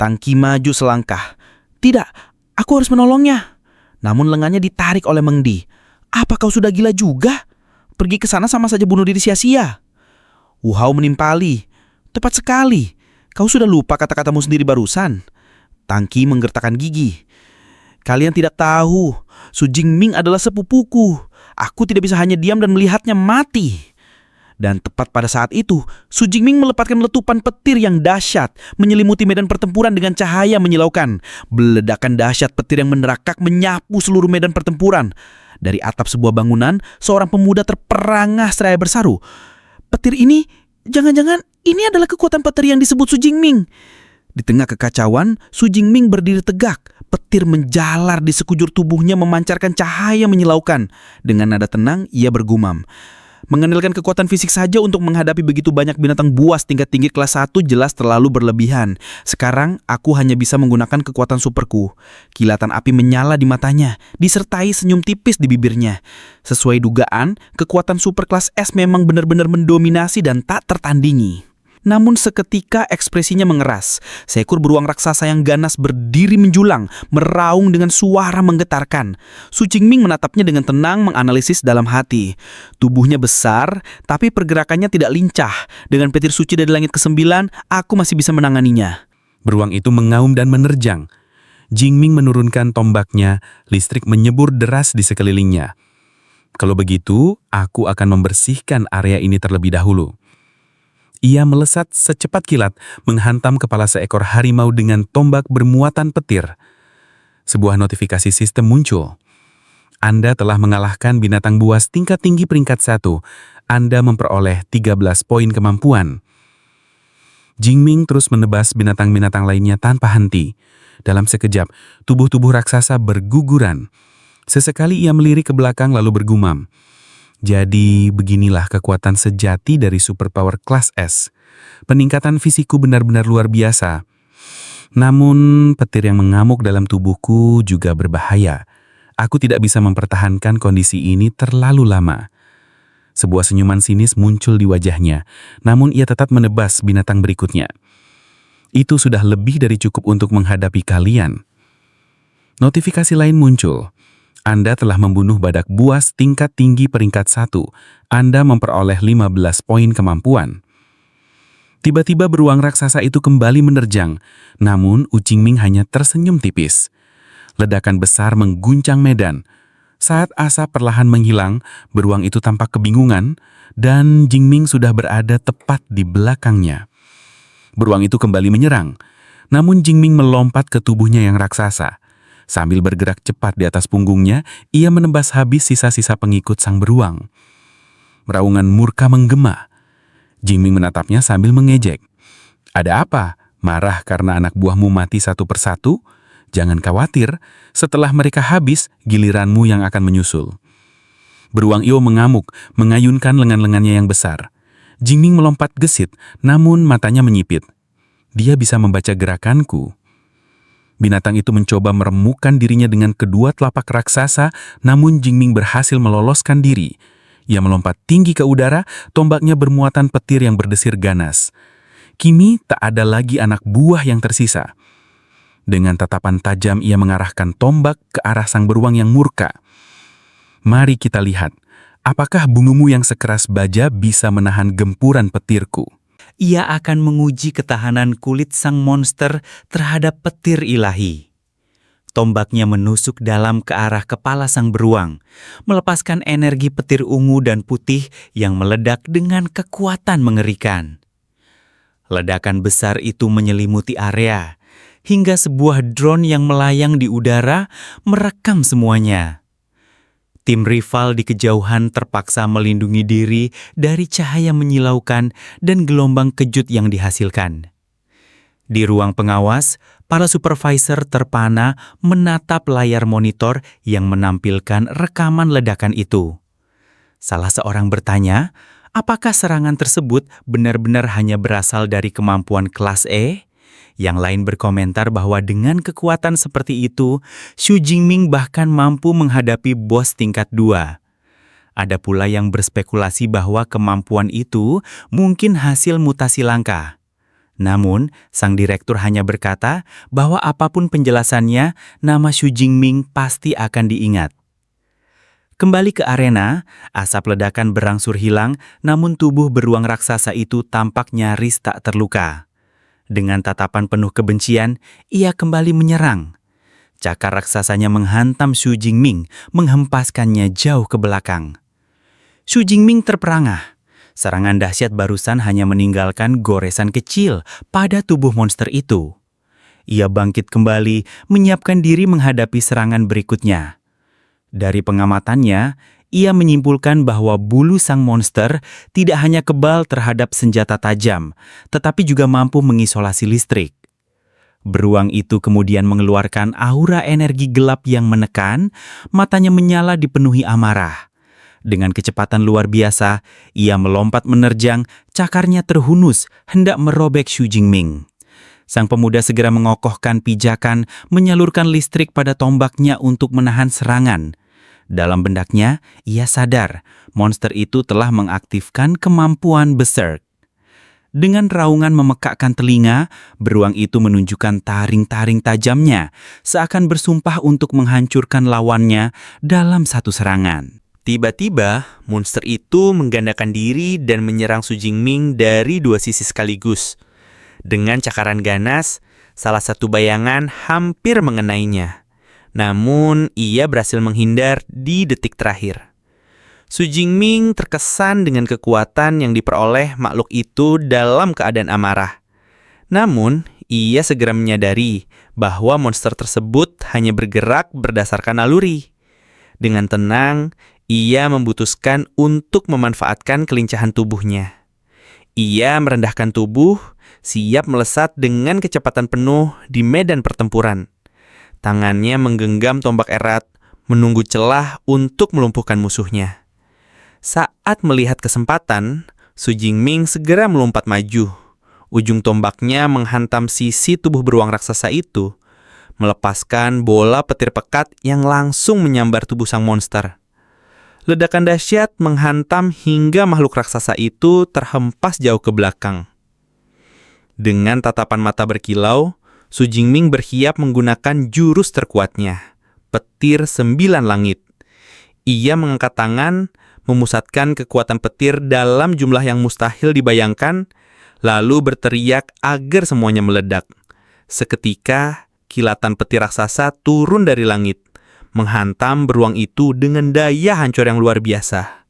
Tangki maju selangkah. Tidak, aku harus menolongnya. Namun lengannya ditarik oleh Mengdi. Apa kau sudah gila juga? Pergi ke sana sama saja bunuh diri sia-sia. Wu Hao menimpali. Tepat sekali. Kau sudah lupa kata-katamu sendiri barusan. Tangki menggertakkan gigi. Kalian tidak tahu, Su Jingming adalah sepupuku. Aku tidak bisa hanya diam dan melihatnya mati. Dan tepat pada saat itu, Su Jingming melepaskan letupan petir yang dahsyat, menyelimuti medan pertempuran dengan cahaya menyilaukan. Ledakan dahsyat petir yang menerakak menyapu seluruh medan pertempuran. Dari atap sebuah bangunan, seorang pemuda terperangah seraya bersaru. Petir ini, jangan-jangan ini adalah kekuatan petir yang disebut Su Jingming. Di tengah kekacauan, Su Jingming berdiri tegak. Petir menjalar di sekujur tubuhnya memancarkan cahaya menyilaukan. Dengan nada tenang, ia bergumam. Mengandalkan kekuatan fisik saja untuk menghadapi begitu banyak binatang buas tingkat tinggi kelas 1 jelas terlalu berlebihan. Sekarang aku hanya bisa menggunakan kekuatan superku. Kilatan api menyala di matanya, disertai senyum tipis di bibirnya. Sesuai dugaan, kekuatan super kelas S memang benar-benar mendominasi dan tak tertandingi. Namun seketika ekspresinya mengeras. Seekor beruang raksasa yang ganas berdiri menjulang, meraung dengan suara menggetarkan. Su Jingming menatapnya dengan tenang menganalisis dalam hati. Tubuhnya besar, tapi pergerakannya tidak lincah. Dengan petir suci dari langit ke-9, aku masih bisa menanganinya. Beruang itu mengaum dan menerjang. Jingming menurunkan tombaknya, listrik menyebur deras di sekelilingnya. Kalau begitu, aku akan membersihkan area ini terlebih dahulu. Ia melesat secepat kilat, menghantam kepala seekor harimau dengan tombak bermuatan petir. Sebuah notifikasi sistem muncul. Anda telah mengalahkan binatang buas tingkat tinggi peringkat 1. Anda memperoleh 13 poin kemampuan. Jingming terus menebas binatang-binatang lainnya tanpa henti. Dalam sekejap, tubuh-tubuh raksasa berguguran. Sesekali ia melirik ke belakang lalu bergumam. Jadi beginilah kekuatan sejati dari superpower kelas S. Peningkatan fisikku benar-benar luar biasa. Namun petir yang mengamuk dalam tubuhku juga berbahaya. Aku tidak bisa mempertahankan kondisi ini terlalu lama. Sebuah senyuman sinis muncul di wajahnya, namun ia tetap menebas binatang berikutnya. Itu sudah lebih dari cukup untuk menghadapi kalian. Notifikasi lain muncul. Anda telah membunuh badak buas tingkat tinggi peringkat 1. Anda memperoleh 15 poin kemampuan. Tiba-tiba beruang raksasa itu kembali menerjang, namun Wu Jingming hanya tersenyum tipis. Ledakan besar mengguncang medan. Saat asap perlahan menghilang, beruang itu tampak kebingungan, dan Jingming sudah berada tepat di belakangnya. Beruang itu kembali menyerang, namun Jingming melompat ke tubuhnya yang raksasa. Sambil bergerak cepat di atas punggungnya, ia menembas habis sisa-sisa pengikut sang beruang. Raungan murka menggema. Jingming menatapnya sambil mengejek. Ada apa? Marah karena anak buahmu mati satu persatu? Jangan khawatir, setelah mereka habis, giliranmu yang akan menyusul. Beruang Iyo mengamuk, mengayunkan lengan-lengannya yang besar. Jingming melompat gesit, namun matanya menyipit. Dia bisa membaca gerakanku. Binatang itu mencoba meremukkan dirinya dengan kedua telapak raksasa, namun Jingming berhasil meloloskan diri. Ia melompat tinggi ke udara, tombaknya bermuatan petir yang berdesir ganas. Kini tak ada lagi anak buah yang tersisa. Dengan tatapan tajam ia mengarahkan tombak ke arah sang beruang yang murka. Mari kita lihat, apakah bungumu yang sekeras baja bisa menahan gempuran petirku? Ia akan menguji ketahanan kulit sang monster terhadap petir ilahi. Tombaknya menusuk dalam ke arah kepala sang beruang, melepaskan energi petir ungu dan putih yang meledak dengan kekuatan mengerikan. Ledakan besar itu menyelimuti area, hingga sebuah drone yang melayang di udara merekam semuanya. Tim rival di kejauhan terpaksa melindungi diri dari cahaya menyilaukan dan gelombang kejut yang dihasilkan. Di ruang pengawas, para supervisor terpana menatap layar monitor yang menampilkan rekaman ledakan itu. Salah seorang bertanya, apakah serangan tersebut benar-benar hanya berasal dari kemampuan kelas E? Yang lain berkomentar bahwa dengan kekuatan seperti itu, Xu Jingming bahkan mampu menghadapi bos tingkat 2. Ada pula yang berspekulasi bahwa kemampuan itu mungkin hasil mutasi langka. Namun, sang direktur hanya berkata bahwa apapun penjelasannya, nama Xu Jingming pasti akan diingat. Kembali ke arena, asap ledakan berangsur hilang, namun tubuh beruang raksasa itu tampak nyaris tak terluka. Dengan tatapan penuh kebencian, ia kembali menyerang. Cakar raksasanya menghantam Xu Jingming, menghempaskannya jauh ke belakang. Xu Jingming terperangah. Serangan dahsyat barusan hanya meninggalkan goresan kecil pada tubuh monster itu. Ia bangkit kembali, menyiapkan diri menghadapi serangan berikutnya. Dari pengamatannya, ia menyimpulkan bahwa bulu sang monster tidak hanya kebal terhadap senjata tajam, tetapi juga mampu mengisolasi listrik. Beruang itu kemudian mengeluarkan aura energi gelap yang menekan, matanya menyala dipenuhi amarah. Dengan kecepatan luar biasa, ia melompat menerjang, cakarnya terhunus, hendak merobek Xu Jingming. Sang pemuda segera mengokohkan pijakan, menyalurkan listrik pada tombaknya untuk menahan serangan. Dalam bendaknya, ia sadar monster itu telah mengaktifkan kemampuan Berserk. Dengan raungan memekakkan telinga, beruang itu menunjukkan taring-taring tajamnya, seakan bersumpah untuk menghancurkan lawannya dalam satu serangan. Tiba-tiba, monster itu menggandakan diri dan menyerang Xu Jingming dari dua sisi sekaligus. Dengan cakaran ganas, salah satu bayangan hampir mengenainya. Namun, ia berhasil menghindar di detik terakhir. Xu Jingming terkesan dengan kekuatan yang diperoleh makhluk itu dalam keadaan amarah. Namun, ia segera menyadari bahwa monster tersebut hanya bergerak berdasarkan naluri. Dengan tenang, ia memutuskan untuk memanfaatkan kelincahan tubuhnya. Ia merendahkan tubuh, siap melesat dengan kecepatan penuh di medan pertempuran. Tangannya menggenggam tombak erat, menunggu celah untuk melumpuhkan musuhnya. Saat melihat kesempatan, Xu Jingming segera melompat maju. Ujung tombaknya menghantam sisi tubuh beruang raksasa itu, melepaskan bola petir pekat yang langsung menyambar tubuh sang monster. Ledakan dahsyat menghantam hingga makhluk raksasa itu terhempas jauh ke belakang. Dengan tatapan mata berkilau, Xu Jingming bersiap menggunakan jurus terkuatnya, petir 9 langit. Ia mengangkat tangan, memusatkan kekuatan petir dalam jumlah yang mustahil dibayangkan, lalu berteriak agar semuanya meledak. Seketika, kilatan petir raksasa turun dari langit, menghantam beruang itu dengan daya hancur yang luar biasa.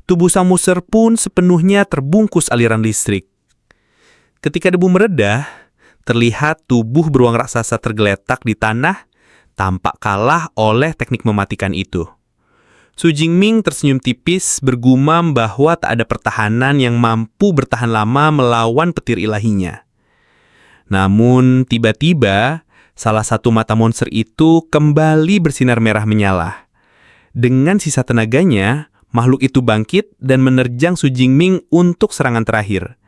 Tubuh sang monster pun sepenuhnya terbungkus aliran listrik. Ketika debu meredah, terlihat tubuh beruang raksasa tergeletak di tanah, tampak kalah oleh teknik mematikan itu. Xu Jingming tersenyum tipis, bergumam bahwa tak ada pertahanan yang mampu bertahan lama melawan petir ilahinya. Namun, tiba-tiba, salah satu mata monster itu kembali bersinar merah menyala. Dengan sisa tenaganya, makhluk itu bangkit dan menerjang Xu Jingming untuk serangan terakhir.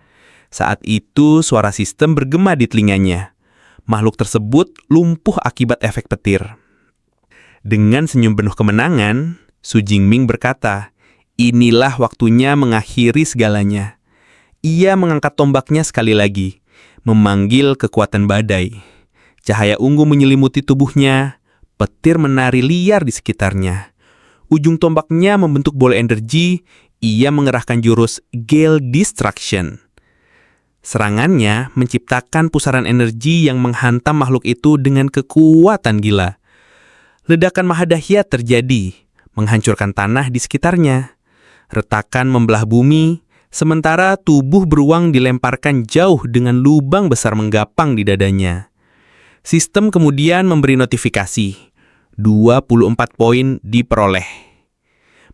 Saat itu, suara sistem bergema di telinganya. Makhluk tersebut lumpuh akibat efek petir. Dengan senyum penuh kemenangan, Su Jingming berkata, "Inilah waktunya mengakhiri segalanya." Ia mengangkat tombaknya sekali lagi, memanggil kekuatan badai. Cahaya ungu menyelimuti tubuhnya, petir menari liar di sekitarnya. Ujung tombaknya membentuk bola energi, ia mengerahkan jurus Gale Destruction. Serangannya menciptakan pusaran energi yang menghantam makhluk itu dengan kekuatan gila. Ledakan mahadahsyat terjadi, menghancurkan tanah di sekitarnya. Retakan membelah bumi, sementara tubuh beruang dilemparkan jauh dengan lubang besar menggapang di dadanya. Sistem kemudian memberi notifikasi, 24 poin diperoleh.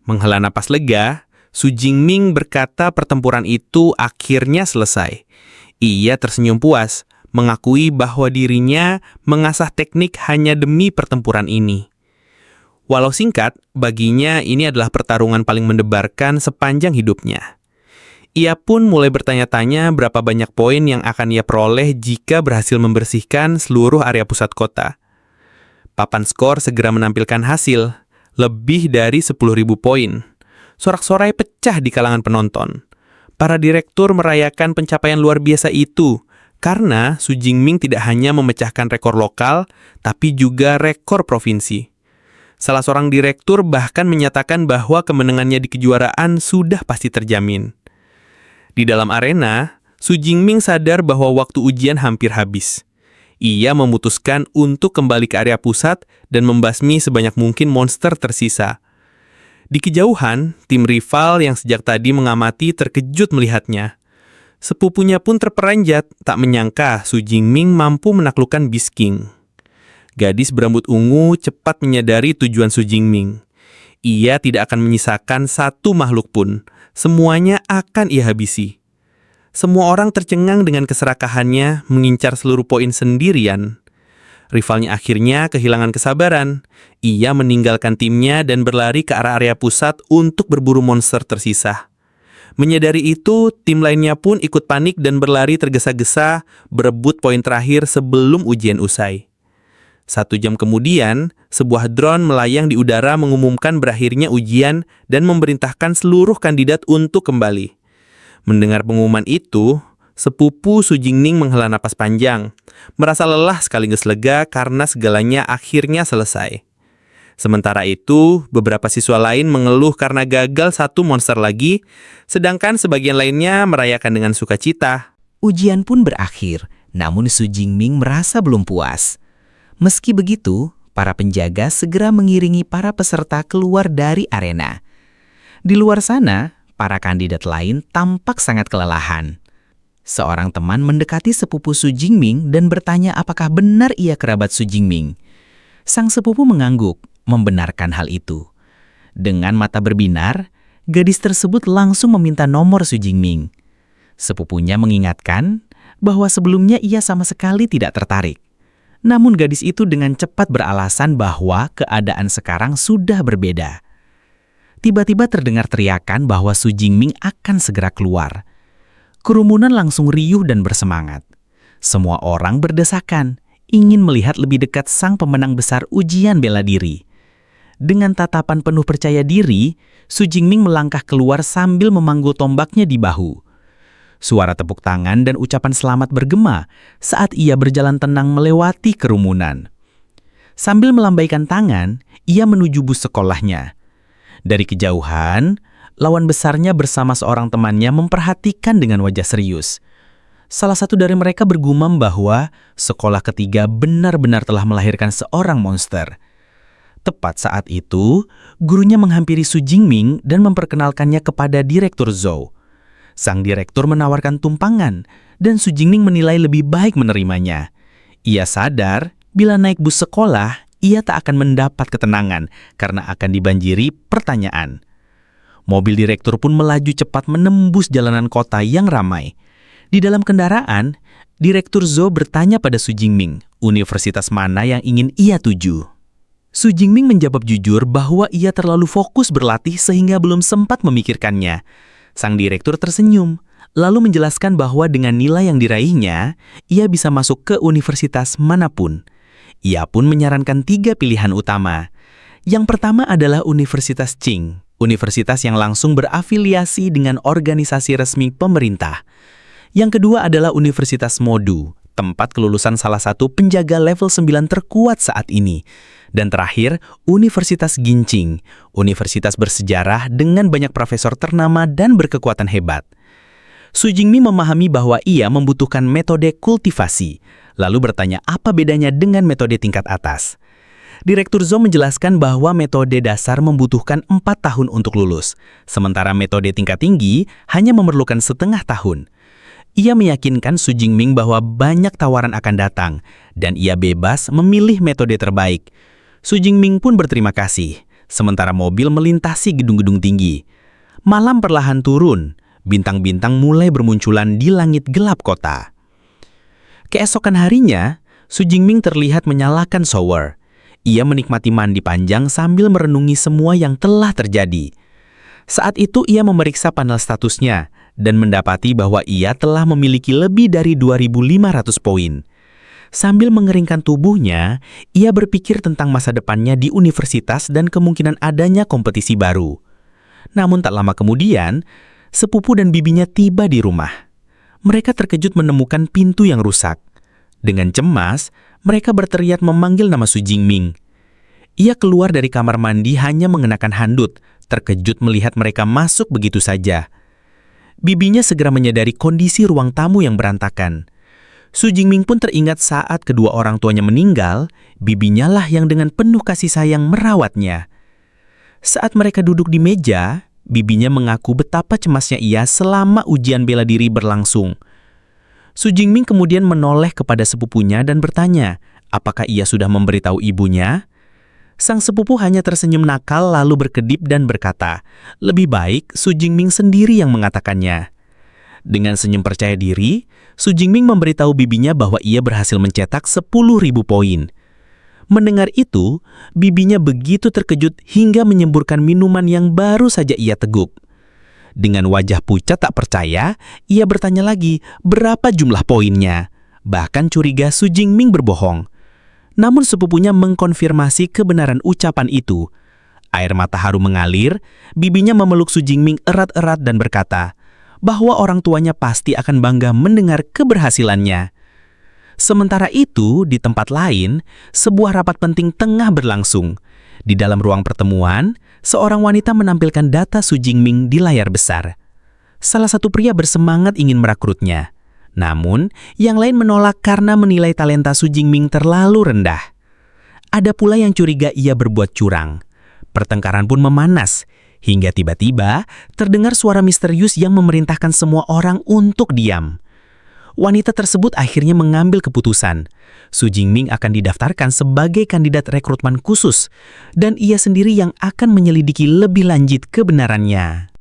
Menghela napas lega, Su Jingming berkata pertempuran itu akhirnya selesai. Ia tersenyum puas, mengakui bahwa dirinya mengasah teknik hanya demi pertempuran ini. Walau singkat, baginya ini adalah pertarungan paling mendebarkan sepanjang hidupnya. Ia pun mulai bertanya-tanya berapa banyak poin yang akan ia peroleh jika berhasil membersihkan seluruh area pusat kota. Papan skor segera menampilkan hasil, lebih dari 10.000 poin. Sorak-sorai pecah di kalangan penonton. Para direktur merayakan pencapaian luar biasa itu, karena Su Jingming tidak hanya memecahkan rekor lokal, tapi juga rekor provinsi. Salah seorang direktur bahkan menyatakan bahwa kemenangannya di kejuaraan sudah pasti terjamin. Di dalam arena, Su Jingming sadar bahwa waktu ujian hampir habis. Ia memutuskan untuk kembali ke area pusat dan membasmi sebanyak mungkin monster tersisa. Di kejauhan, tim rival yang sejak tadi mengamati terkejut melihatnya. Sepupunya pun terperanjat, tak menyangka Su Jingming mampu menaklukkan Beast King. Gadis berambut ungu cepat menyadari tujuan Su Jingming. Ia tidak akan menyisakan satu makhluk pun, semuanya akan ia habisi. Semua orang tercengang dengan keserakahannya mengincar seluruh poin sendirian. Rivalnya akhirnya kehilangan kesabaran. Ia meninggalkan timnya dan berlari ke arah area pusat untuk berburu monster tersisa. Menyadari itu, tim lainnya pun ikut panik dan berlari tergesa-gesa berebut poin terakhir sebelum ujian usai. 1 jam kemudian, sebuah drone melayang di udara mengumumkan berakhirnya ujian dan memerintahkan seluruh kandidat untuk kembali. Mendengar pengumuman itu, sepupu Su Jingming menghela napas panjang, merasa lelah sekaligus lega karena segalanya akhirnya selesai. Sementara itu, beberapa siswa lain mengeluh karena gagal satu monster lagi, sedangkan sebagian lainnya merayakan dengan sukacita. Ujian pun berakhir, namun Su Jingming merasa belum puas. Meski begitu, para penjaga segera mengiringi para peserta keluar dari arena. Di luar sana, para kandidat lain tampak sangat kelelahan. Seorang teman mendekati sepupu Su Jingming dan bertanya apakah benar ia kerabat Su Jingming. Sang sepupu mengangguk, membenarkan hal itu. Dengan mata berbinar, gadis tersebut langsung meminta nomor Su Jingming. Sepupunya mengingatkan bahwa sebelumnya ia sama sekali tidak tertarik. Namun gadis itu dengan cepat beralasan bahwa keadaan sekarang sudah berbeda. Tiba-tiba terdengar teriakan bahwa Su Jingming akan segera keluar. Kerumunan langsung riuh dan bersemangat. Semua orang berdesakan, ingin melihat lebih dekat sang pemenang besar ujian bela diri. Dengan tatapan penuh percaya diri, Su Jingming melangkah keluar sambil memanggul tombaknya di bahu. Suara tepuk tangan dan ucapan selamat bergema saat ia berjalan tenang melewati kerumunan. Sambil melambaikan tangan, ia menuju bus sekolahnya. Dari kejauhan, lawan besarnya bersama seorang temannya memperhatikan dengan wajah serius. Salah satu dari mereka bergumam bahwa sekolah ketiga benar-benar telah melahirkan seorang monster. Tepat saat itu, gurunya menghampiri Su Jingming dan memperkenalkannya kepada Direktur Zhou. Sang direktur menawarkan tumpangan, dan Su Jingming menilai lebih baik menerimanya. Ia sadar, bila naik bus sekolah, ia tak akan mendapat ketenangan karena akan dibanjiri pertanyaan. Mobil direktur pun melaju cepat menembus jalanan kota yang ramai. Di dalam kendaraan, Direktur Zhou bertanya pada Su Jingming, universitas mana yang ingin ia tuju. Su Jingming menjawab jujur bahwa ia terlalu fokus berlatih sehingga belum sempat memikirkannya. Sang direktur tersenyum, lalu menjelaskan bahwa dengan nilai yang diraihnya, ia bisa masuk ke universitas manapun. Ia pun menyarankan 3 pilihan utama. Yang pertama adalah Universitas Tsinghua, universitas yang langsung berafiliasi dengan organisasi resmi pemerintah. Yang kedua adalah Universitas Modu, tempat kelulusan salah satu penjaga level 9 terkuat saat ini. Dan terakhir, Universitas Ginching, universitas bersejarah dengan banyak profesor ternama dan berkekuatan hebat. Su Jingming memahami bahwa ia membutuhkan metode kultivasi, lalu bertanya apa bedanya dengan metode tingkat atas. Direktur Zhou menjelaskan bahwa metode dasar membutuhkan 4 tahun untuk lulus, sementara metode tingkat tinggi hanya memerlukan setengah tahun. Ia meyakinkan Su Jingming bahwa banyak tawaran akan datang, dan ia bebas memilih metode terbaik. Su Jingming pun berterima kasih, sementara mobil melintasi gedung-gedung tinggi. Malam perlahan turun, bintang-bintang mulai bermunculan di langit gelap kota. Keesokan harinya, Su Jingming terlihat menyalakan shower. Ia menikmati mandi panjang sambil merenungi semua yang telah terjadi. Saat itu ia memeriksa panel statusnya dan mendapati bahwa ia telah memiliki lebih dari 2.500 poin. Sambil mengeringkan tubuhnya, ia berpikir tentang masa depannya di universitas dan kemungkinan adanya kompetisi baru. Namun tak lama kemudian, sepupu dan bibinya tiba di rumah. Mereka terkejut menemukan pintu yang rusak. Dengan cemas, mereka berteriak memanggil nama Su Jingming. Ia keluar dari kamar mandi hanya mengenakan handut, terkejut melihat mereka masuk begitu saja. Bibinya segera menyadari kondisi ruang tamu yang berantakan. Su Jingming pun teringat saat kedua orang tuanya meninggal, bibinya lah yang dengan penuh kasih sayang merawatnya. Saat mereka duduk di meja, bibinya mengaku betapa cemasnya ia selama ujian bela diri berlangsung. Su Jingming kemudian menoleh kepada sepupunya dan bertanya, apakah ia sudah memberitahu ibunya? Sang sepupu hanya tersenyum nakal lalu berkedip dan berkata, lebih baik Su Jingming sendiri yang mengatakannya. Dengan senyum percaya diri, Su Jingming memberitahu bibinya bahwa ia berhasil mencetak 10.000 poin. Mendengar itu, bibinya begitu terkejut hingga menyemburkan minuman yang baru saja ia teguk. Dengan wajah pucat tak percaya, ia bertanya lagi berapa jumlah poinnya. Bahkan curiga Su Jingming berbohong. Namun sepupunya mengkonfirmasi kebenaran ucapan itu. Air mata haru mengalir, bibinya memeluk Su Jingming erat-erat dan berkata bahwa orang tuanya pasti akan bangga mendengar keberhasilannya. Sementara itu, di tempat lain, sebuah rapat penting tengah berlangsung. Di dalam ruang pertemuan, seorang wanita menampilkan data Su Jingming di layar besar. Salah satu pria bersemangat ingin merekrutnya. Namun, yang lain menolak karena menilai talenta Su Jingming terlalu rendah. Ada pula yang curiga ia berbuat curang. Pertengkaran pun memanas, hingga tiba-tiba terdengar suara misterius yang memerintahkan semua orang untuk diam. Wanita tersebut akhirnya mengambil keputusan. Su Jingming akan didaftarkan sebagai kandidat rekrutmen khusus, dan ia sendiri yang akan menyelidiki lebih lanjut kebenarannya.